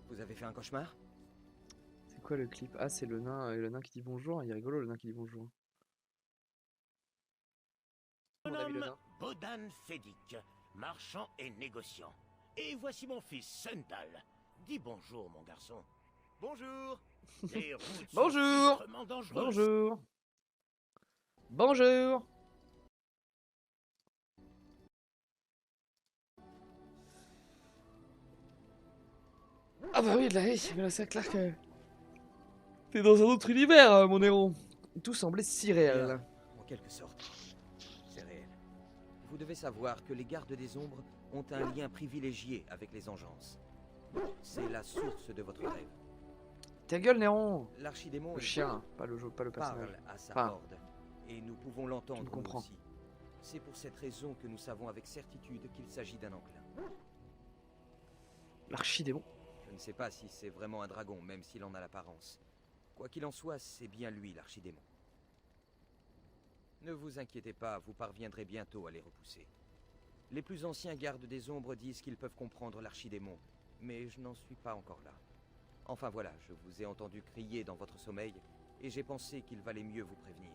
Vous avez fait un cauchemar? C'est quoi le clip? Ah, c'est le nain qui dit bonjour. Il est rigolo, le nain qui dit bonjour. Mon ami le nain. Bodan Fedik, marchand et négociant. Et voici mon fils, Sundal. Dis bonjour, mon garçon. Bonjour. Les routes sont extrêmement dangereuses. Bonjour. Ah bah oui, mais là c'est clair que... T'es dans un autre univers, mon héros. Tout semblait si réel. En quelque sorte, c'est réel. Vous devez savoir que les gardes des ombres ont un lien privilégié avec les engences. C'est la source de votre rêve. Ta gueule, Néron. L'archidémon, le chien, pas le personnage. parle à sa horde Et nous pouvons l'entendre nous comprends. aussi. C'est pour cette raison que nous savons avec certitude qu'il s'agit d'un enclin. L'archidémon. Je ne sais pas si c'est vraiment un dragon, même s'il en a l'apparence. Quoi qu'il en soit, c'est bien lui, l'archidémon. Ne vous inquiétez pas, vous parviendrez bientôt à les repousser. Les plus anciens gardes des ombres disent qu'ils peuvent comprendre l'archidémon, mais je n'en suis pas encore là. Enfin voilà, je vous ai entendu crier dans votre sommeil, et j'ai pensé qu'il valait mieux vous prévenir.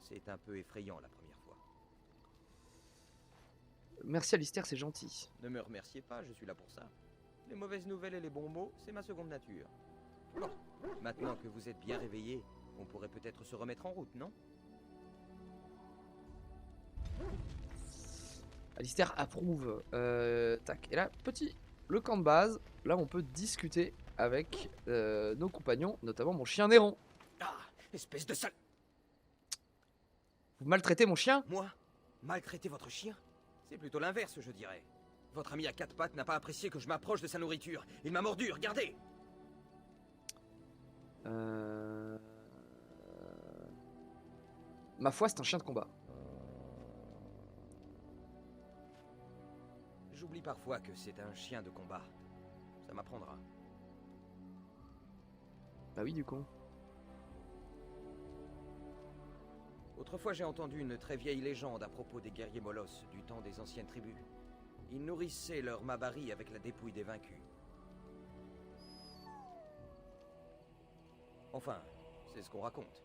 C'est un peu effrayant la première fois. Merci Alistair, c'est gentil. Ne me remerciez pas, je suis là pour ça. Les mauvaises nouvelles et les bons mots, c'est ma seconde nature. Bon, maintenant que vous êtes bien réveillés, on pourrait peut-être se remettre en route, non? Alistair approuve. Tac. Et là, le camp de base. Là, on peut discuter avec nos compagnons, notamment mon chien Néron. Ah, espèce de sale... Vous maltraitez mon chien? Moi? Maltraiter votre chien? C'est plutôt l'inverse, je dirais. Votre ami à quatre pattes n'a pas apprécié que je m'approche de sa nourriture. Il m'a mordu, regardez! Ma foi, c'est un chien de combat. J'oublie parfois que c'est un chien de combat. Ça m'apprendra. Bah oui, du coup. Autrefois, j'ai entendu une très vieille légende à propos des guerriers molosses du temps des anciennes tribus. Ils nourrissaient leur mabari avec la dépouille des vaincus. Enfin, c'est ce qu'on raconte.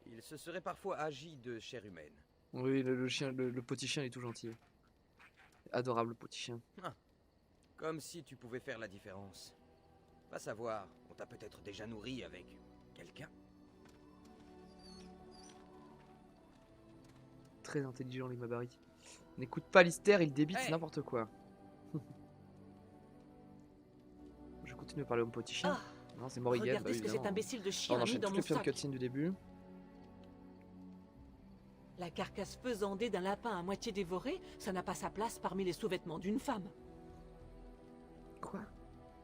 Il se serait parfois agi de chair humaine. Oui, le chien, le petit chien, il est tout gentil. Adorable petit chien. Ah, comme si tu pouvais faire la différence. Va savoir, on t'a peut-être déjà nourri avec quelqu'un. Très intelligent les Mabari. N'écoute pas Alistair, il débite n'importe quoi. Je continue à parler au petit chien. Non, c'est Morrigan. Regardez ce que cet imbécile de chien on a mis enchaîne dans toutes mon les pires sac. cutscenes du début. La carcasse pesandée d'un lapin à moitié dévoré, ça n'a pas sa place parmi les sous-vêtements d'une femme. Quoi?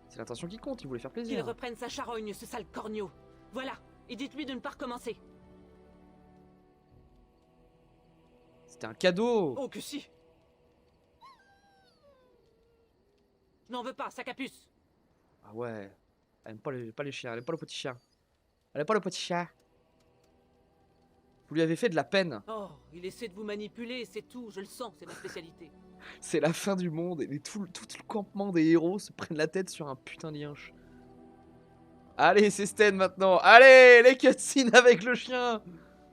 C'est l'intention qui compte, il voulait faire Qu'il plaisir. reprenne sa charogne, ce sale corneau. Voilà, et dites-lui de ne pas recommencer. C'était un cadeau. Oh que si. Je n'en veux pas, sac à puce. Ah ouais. Elle aime pas les chiens, elle aime pas le petit chien. Elle aime pas le petit chat. Vous lui avez fait de la peine. Oh, il essaie de vous manipuler, c'est tout, je le sens, c'est ma spécialité. C'est la fin du monde et tout le campement des héros se prennent la tête sur un putain de yinche. Allez, c'est Sten maintenant. Allez, les cutscenes avec le chien.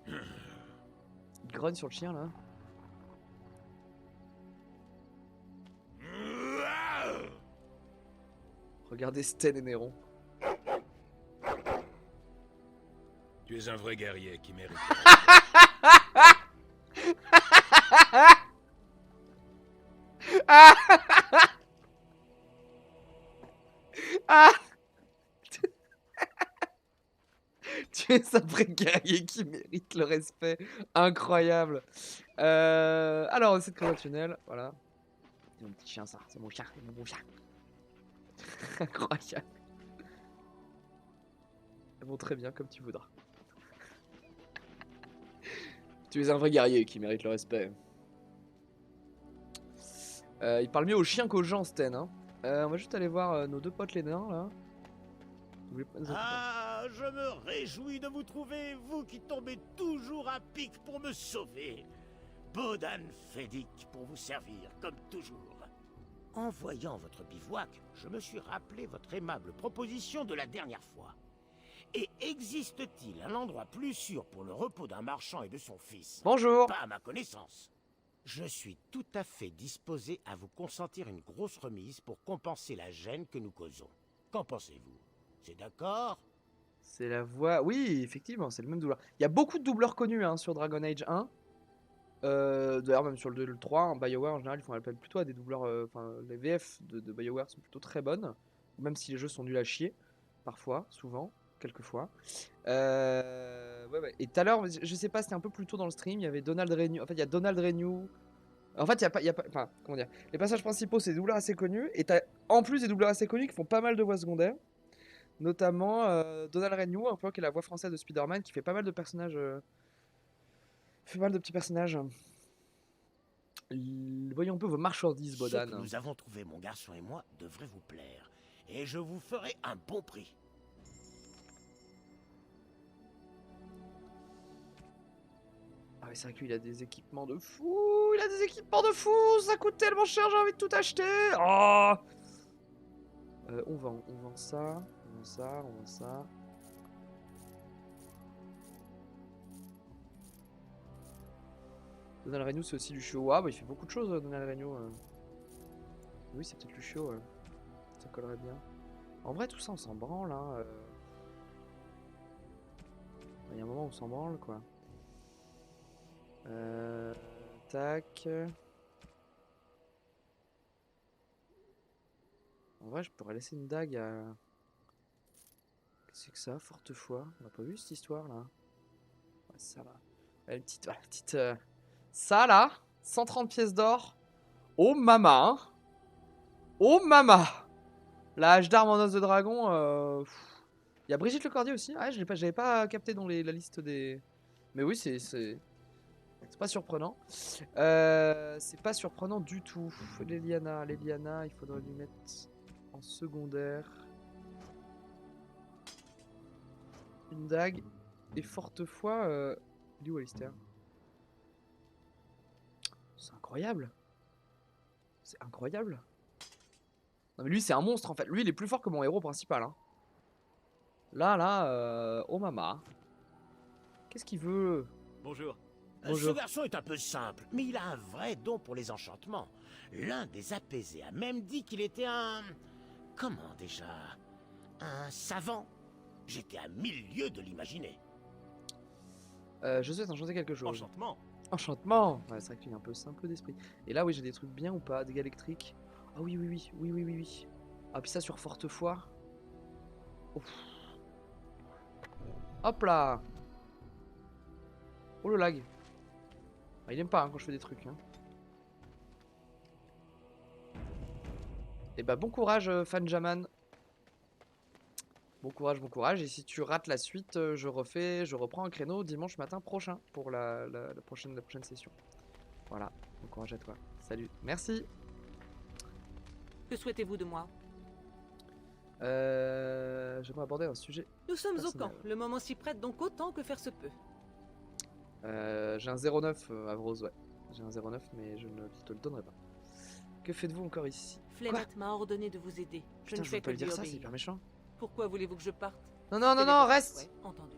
Il grogne sur le chien là. Regardez Sten et Néron. Tu es un vrai guerrier qui mérite. Tu es un vrai guerrier qui mérite le respect. Incroyable. Alors, on essaie de creuser un tunnel. Voilà. C'est mon petit chien, ça. C'est mon chien. C'est mon bon chien. Incroyable. Bon, très bien, comme tu voudras. Tu es un vrai guerrier qui mérite le respect. Il parle mieux aux chiens qu'aux gens, Sten. Hein. On va juste aller voir nos deux potes les nains, là. Ah, je me réjouis de vous trouver, vous qui tombez toujours à pic pour me sauver. Bodan Fedik pour vous servir, comme toujours. En voyant votre bivouac, je me suis rappelé votre aimable proposition de la dernière fois. Et existe-t-il un endroit plus sûr pour le repos d'un marchand et de son fils? Bonjour. Pas à ma connaissance. Je suis tout à fait disposé à vous consentir une grosse remise pour compenser la gêne que nous causons. Qu'en pensez-vous? C'est d'accord? C'est la voix... Oui, effectivement, c'est le même doubleur. Il y a beaucoup de doubleurs connus hein, sur Dragon Age 1. D'ailleurs, même sur le 2 et le 3, en BioWare, en général, ils font appel plutôt à des doubleurs... Enfin, les VF de BioWare sont plutôt très bonnes. Même si les jeux sont nuls à chier. Parfois, souvent, quelquefois. Ouais. Et tout à l'heure, je sais pas, c'était un peu plus tôt dans le stream, il y avait Donald Renew. En fait, il y a Donald Renew. En fait, il y a pas... Enfin, comment dire? Les passages principaux, c'est des doubleurs assez connus. Et t'as en plus des doubleurs assez connus qui font pas mal de voix secondaires. Notamment Donald Renew, un peu qui est la voix française de Spider-Man, qui fait pas mal de personnages Fait mal de petits personnages. Voyons un peu vos marchandises, Ce Bodan. que nous avons trouvé, mon garçon et moi, devrait vous plaire. Et je vous ferai un bon prix. Ah oui, c'est vrai que lui, il a des équipements de fou. Il a des équipements de fou. Ça coûte tellement cher, j'ai envie de tout acheter. Oh on vend ça. On vend ça. On vend ça. Donald Regno, c'est aussi Lucio. Ah bah il fait beaucoup de choses, Donald Regno. Oui, c'est peut-être Lucio. Ça collerait bien. En vrai, tout ça, on s'en branle. Hein. Il y a un moment où on s'en branle, quoi. Tac. En vrai, je pourrais laisser une dague à... Qu'est-ce que c'est que ça, forte foi? On n'a pas vu cette histoire, là. Ouais, ça, là. Ouais, une petite... Ça, là, 130 pièces d'or. Oh, mama, hein. Oh, mama. La hache d'armes en os de dragon, il y a Brigitte Lecordier aussi. Ah, j'avais pas capté dans la liste des... Mais oui, c'est pas surprenant. C'est pas surprenant du tout. Leliana, il faudrait lui mettre en secondaire. Une dague. Et forte foi, il est où Alistair? C'est incroyable. C'est incroyable. Non mais lui c'est un monstre en fait. Lui il est plus fort que mon héros principal. Hein. Là, oh mama. Qu'est-ce qu'il veut? Bonjour. Ce garçon est un peu simple, mais il a un vrai don pour les enchantements. L'un des apaisés a même dit qu'il était un... Comment déjà? Un savant. J'étais à 1000 lieues de l'imaginer. Je souhaite enchanter quelque chose. Enchantement. Enchantement. Ouais, c'est vrai qu'il est un peu simple d'esprit. Et là, oui, j'ai des trucs bien ou pas? Dégâts électriques. Ah oui. Ah, puis ça sur forte foi. Ouf. Hop là. Oh le lag. Ah, il aime pas hein, quand je fais des trucs. Hein. Et bah bon courage Fanjaman. Bon courage. Et si tu rates la suite, je reprends un créneau dimanche matin prochain pour la prochaine session. Voilà. Bon courage à toi. Salut. Merci. Que souhaitez-vous de moi? J'aimerais aborder un sujet. Nous sommes personnel. au camp. Le moment s'y prête donc autant que faire se peut. J'ai un 09 Avrose, ouais. J'ai un 09 mais je ne te le donnerai pas. Que faites-vous encore ici? Flemeth m'a ordonné de vous aider. Je Putain, ne je fais veux pas que lui dire lui ça, c'est obéir. hyper méchant. Pourquoi voulez-vous que je parte? Non, reste. Ouais, entendu.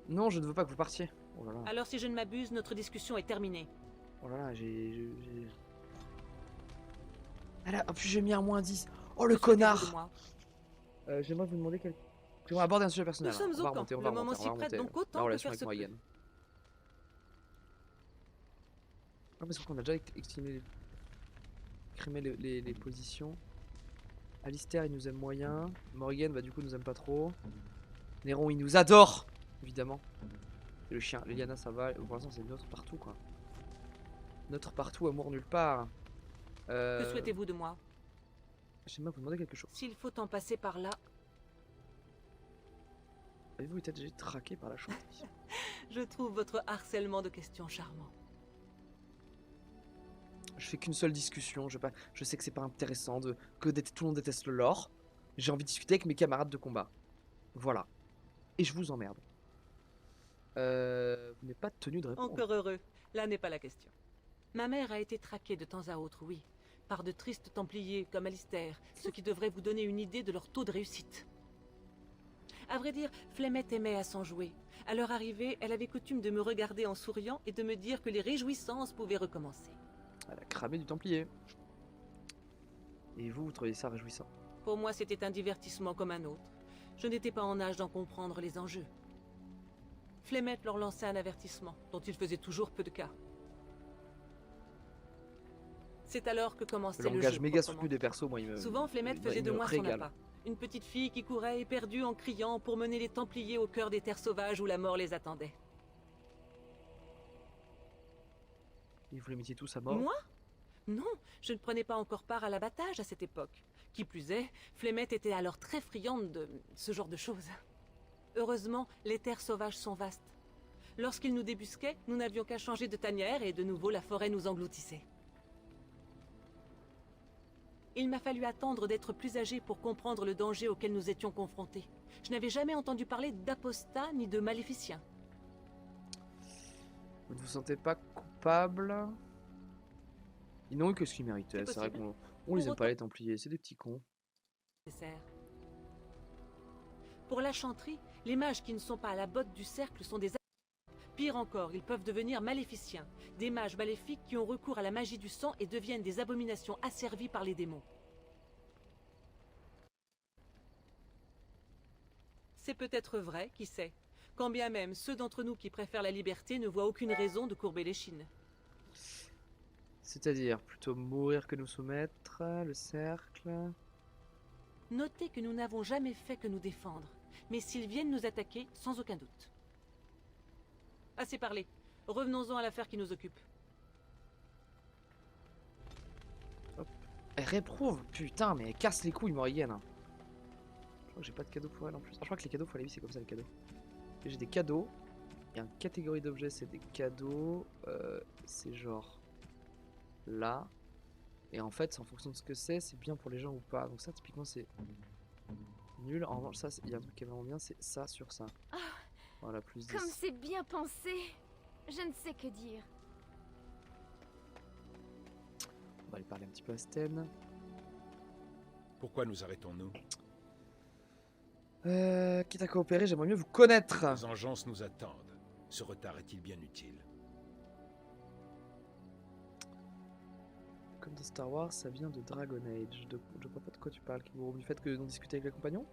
Non, je ne veux pas que vous partiez. Oh là là. Alors si je ne m'abuse, notre discussion est terminée. Oh là là, Ah là, en plus j'ai mis un -10. Oh le connard. J'aimerais vous demander quel... J'aimerais aborder un sujet personnel. Nous sommes au camp. Le moment s'y prête donc autant que faire se peut. Ah, parce qu'on a déjà écrémé les positions. Alistair il nous aime moyen. Morrigan bah du coup nous aime pas trop. Néron il nous adore évidemment. Et le chien. Leliana ça va. Pour l'instant c'est notre partout quoi. Notre partout, amour nulle part. Que souhaitez-vous de moi? J'aimerais vous demander quelque chose. S'il faut en passer par là. Avez-vous été déjà traqué par la chanteuse? Je trouve votre harcèlement de questions charmant. Je fais qu'une seule discussion. Je sais que c'est pas intéressant que tout le monde déteste le lore. J'ai envie de discuter avec mes camarades de combat. Voilà. Et je vous emmerde. Vous n'êtes pas tenu de répondre. Encore heureux. Là n'est pas la question. Ma mère a été traquée de temps à autre, oui, par de tristes templiers comme Alistair, ce qui devrait vous donner une idée de leur taux de réussite. À vrai dire, Flemeth aimait à s'en jouer. À leur arrivée, elle avait coutume de me regarder en souriant et de me dire que les réjouissances pouvaient recommencer. Elle a cramé du templier. Et vous trouvez ça réjouissant? Pour moi, c'était un divertissement comme un autre. Je n'étais pas en âge d'en comprendre les enjeux. Flemeth leur lançait un avertissement, dont il faisait toujours peu de cas. C'est alors que commençait le jeu. Le langage méga soutenu des persos, moi, il me... Souvent, Flemeth faisait de moi son appât. Une petite fille qui courait éperdue en criant pour mener les Templiers au cœur des terres sauvages où la mort les attendait. Et vous les mettiez tous à mort? Moi? Non, je ne prenais pas encore part à l'abattage à cette époque. Qui plus est, Flemeth était alors très friande de ce genre de choses. Heureusement, les terres sauvages sont vastes. Lorsqu'ils nous débusquaient, nous n'avions qu'à changer de tanière et de nouveau la forêt nous engloutissait. Il m'a fallu attendre d'être plus âgé pour comprendre le danger auquel nous étions confrontés. Je n'avais jamais entendu parler d'apostats ni de maléficiens. Vous ne vous sentez pas coupable? Ils n'ont eu que ce qu'ils méritaient. C'est vrai qu'on les aime pas les Templiers, c'est des petits cons. Pour la chanterie, les mages qui ne sont pas à la botte du cercle sont des... Pire encore, ils peuvent devenir maléficiens, des mages maléfiques qui ont recours à la magie du sang et deviennent des abominations asservies par les démons. C'est peut-être vrai, qui sait, quand bien même ceux d'entre nous qui préfèrent la liberté ne voient aucune raison de courber l'échine. C'est-à-dire, plutôt mourir que nous soumettre, le cercle... Notez que nous n'avons jamais fait que nous défendre, mais s'ils viennent nous attaquer, sans aucun doute. Assez parlé. Revenons-en à l'affaire qui nous occupe. Hop. Elle réprouve, putain, mais elle casse les couilles, Morrigan. Je crois que j'ai pas de cadeau pour elle en plus. Ah, je crois que les cadeaux, faut aller vite, c'est comme ça les cadeaux. Et j'ai des cadeaux. Il y a une catégorie d'objets, c'est des cadeaux. C'est genre là. Et en fait, c'est en fonction de ce que c'est bien pour les gens ou pas. Donc ça, typiquement, c'est nul. En revanche, ça, il y a un truc qui est vraiment bien, c'est ça sur ça. Voilà, plus 10. Comme c'est bien pensé. Je ne sais que dire. On va aller parler un petit peu à Sten. Pourquoi nous arrêtons-nous? Quitte à coopérer, j'aimerais mieux vous connaître. Les engences nous attendent. Ce retard est-il bien utile? Comme dans Star Wars, ça vient de Dragon Age. Je vois pas de quoi tu parles, Kiburo. Du fait que d'en discuter avec les compagnons?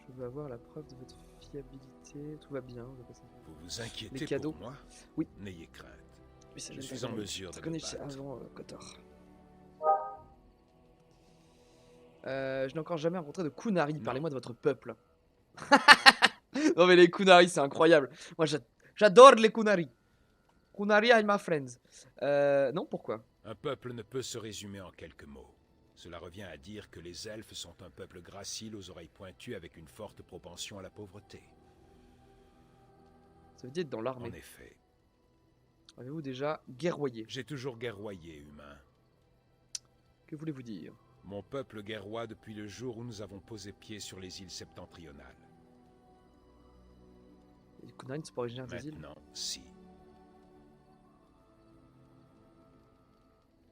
Je veux avoir la preuve de votre fiabilité. Tout va bien. Vous vous inquiétez les cadeaux. pour moi? Oui. N'ayez crainte. Oui, ça je suis en mesure de me battre. Avant Kotor. Je n'ai encore jamais rencontré de Kunari. Parlez-moi de votre peuple. Non mais les Kunari, c'est incroyable. Moi, j'adore les Kunari. Kunari are my friends. Non, pourquoi? Un peuple ne peut se résumer en quelques mots. Cela revient à dire que les elfes sont un peuple gracile aux oreilles pointues avec une forte propension à la pauvreté. Ça veut dire dans l'armée. En effet. Avez-vous déjà guerroyé? J'ai toujours guerroyé, humain. Que voulez-vous dire? Mon peuple guerroie depuis le jour où nous avons posé pied sur les îles septentrionales. Les Kunari ne sont pas originaires des îles? Maintenant, si.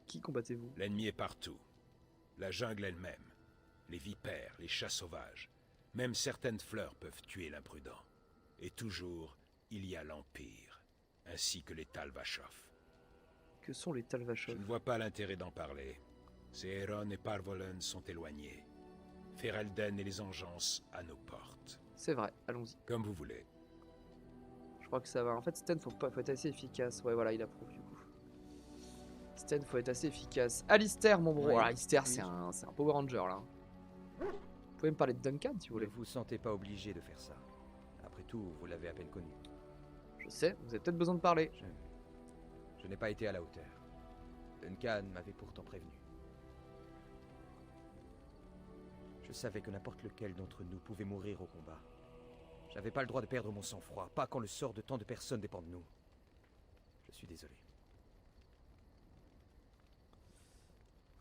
Qui combattez-vous? L'ennemi est partout. La jungle elle-même, les vipères, les chats sauvages. Même certaines fleurs peuvent tuer l'imprudent. Et toujours, il y a l'Empire, ainsi que les Talvachov. Que sont les Talvachov? Je ne vois pas l'intérêt d'en parler. Seheron et Parvolen sont éloignés. Ferelden et les Engences à nos portes. C'est vrai, allons-y. Comme vous voulez. Je crois que ça va. En fait, Sten, faut être assez efficace. Ouais, voilà, il approuve du coup. Sten, faut être assez efficace. Alistair, mon bro. Oui, Alistair, oui. c'est un Power Ranger là. Vous pouvez me parler de Duncan si vous voulez. Ne vous sentez pas obligé de faire ça. Après tout, vous l'avez à peine connu. Je sais, vous avez peut-être besoin de parler. Je n'ai pas été à la hauteur. Duncan m'avait pourtant prévenu. Je savais que n'importe lequel d'entre nous pouvait mourir au combat. J'avais pas le droit de perdre mon sang-froid, pas quand le sort de tant de personnes dépend de nous. Je suis désolé.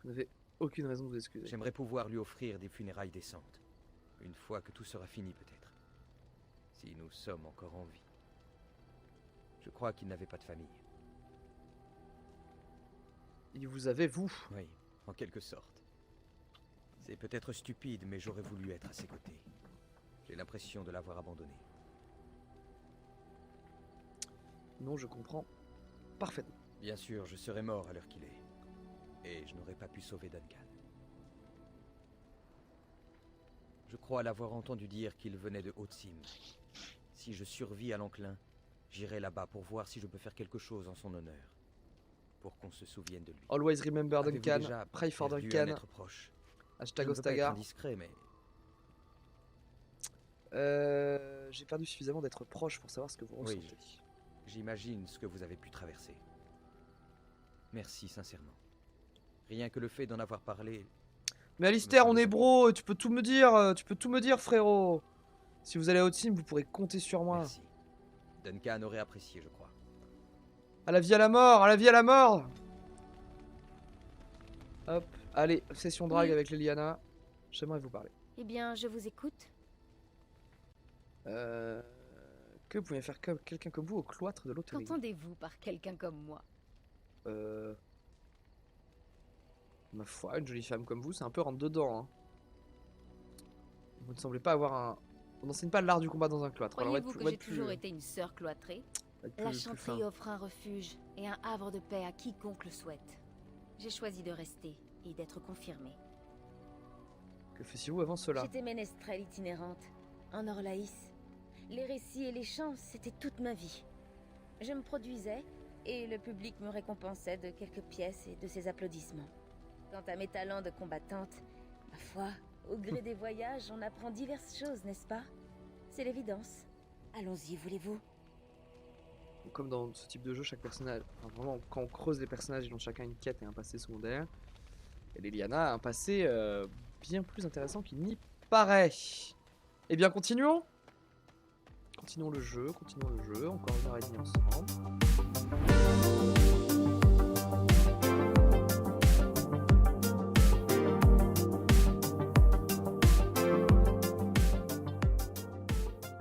Vous n'avez aucune raison de vous excuser. J'aimerais pouvoir lui offrir des funérailles décentes. Une fois que tout sera fini peut-être. Si nous sommes encore en vie. Je crois qu'il n'avait pas de famille. Et vous avez vous? Oui, en quelque sorte. C'est peut-être stupide, mais j'aurais voulu être à ses côtés. J'ai l'impression de l'avoir abandonné. Non, je comprends parfaitement. Bien sûr, je serais mort à l'heure qu'il est. Et je n'aurais pas pu sauver Duncan. Je crois l'avoir entendu dire qu'il venait de Haute-Cime. Si je survis à l'enclin, j'irai là-bas pour voir si je peux faire quelque chose en son honneur. Pour qu'on se souvienne de lui. Always remember Avez-vous Duncan. déjà Pray for perdu Duncan. un être proche? Hashtag Je ne veux pas être Ostagar. indiscret, mais J'ai perdu suffisamment d'être proche pour savoir ce que vous ressentez. oui, j'imagine ce que vous avez pu traverser. Merci sincèrement. Rien que le fait d'en avoir parlé. Mais Alistair, on est bro, tu peux tout me dire, frérot. Si vous allez au team, vous pourrez compter sur moi. Merci. Duncan aurait apprécié, je crois. À la vie à la mort, à la vie à la mort. Hop, allez, session drague avec Leliana. J'aimerais vous parler. Eh bien, je vous écoute. Que pouvez faire quelqu'un comme vous au cloître de l'hôtellerie? Qu'entendez-vous par quelqu'un comme moi? Ma foi, une jolie femme comme vous, c'est un peu rentre dedans. Hein. Vous ne semblez pas avoir un... On n'enseigne pas l'art du combat dans un cloître. Croyez-vous que j'ai toujours été une sœur cloîtrée? La Chantry offre un refuge et un havre de paix à quiconque le souhaite. J'ai choisi de rester et d'être confirmée. Que faisiez-vous avant cela? J'étais ménestrelle itinérante, en Orlaïs. Les récits et les chants, c'était toute ma vie. Je me produisais, et le public me récompensait de quelques pièces et de ses applaudissements. Quant à mes talents de combattante, ma foi, au gré des voyages, on apprend diverses choses, n'est-ce pas? C'est l'évidence. Allons-y, voulez-vous? Comme dans ce type de jeu, chaque personnage... Enfin, vraiment, quand on creuse les personnages, ils ont chacun une quête et un passé secondaire. Et Leliana a un passé bien plus intéressant qu'il n'y paraît. Eh bien, continuons. Continuons le jeu, encore 1h30 ensemble.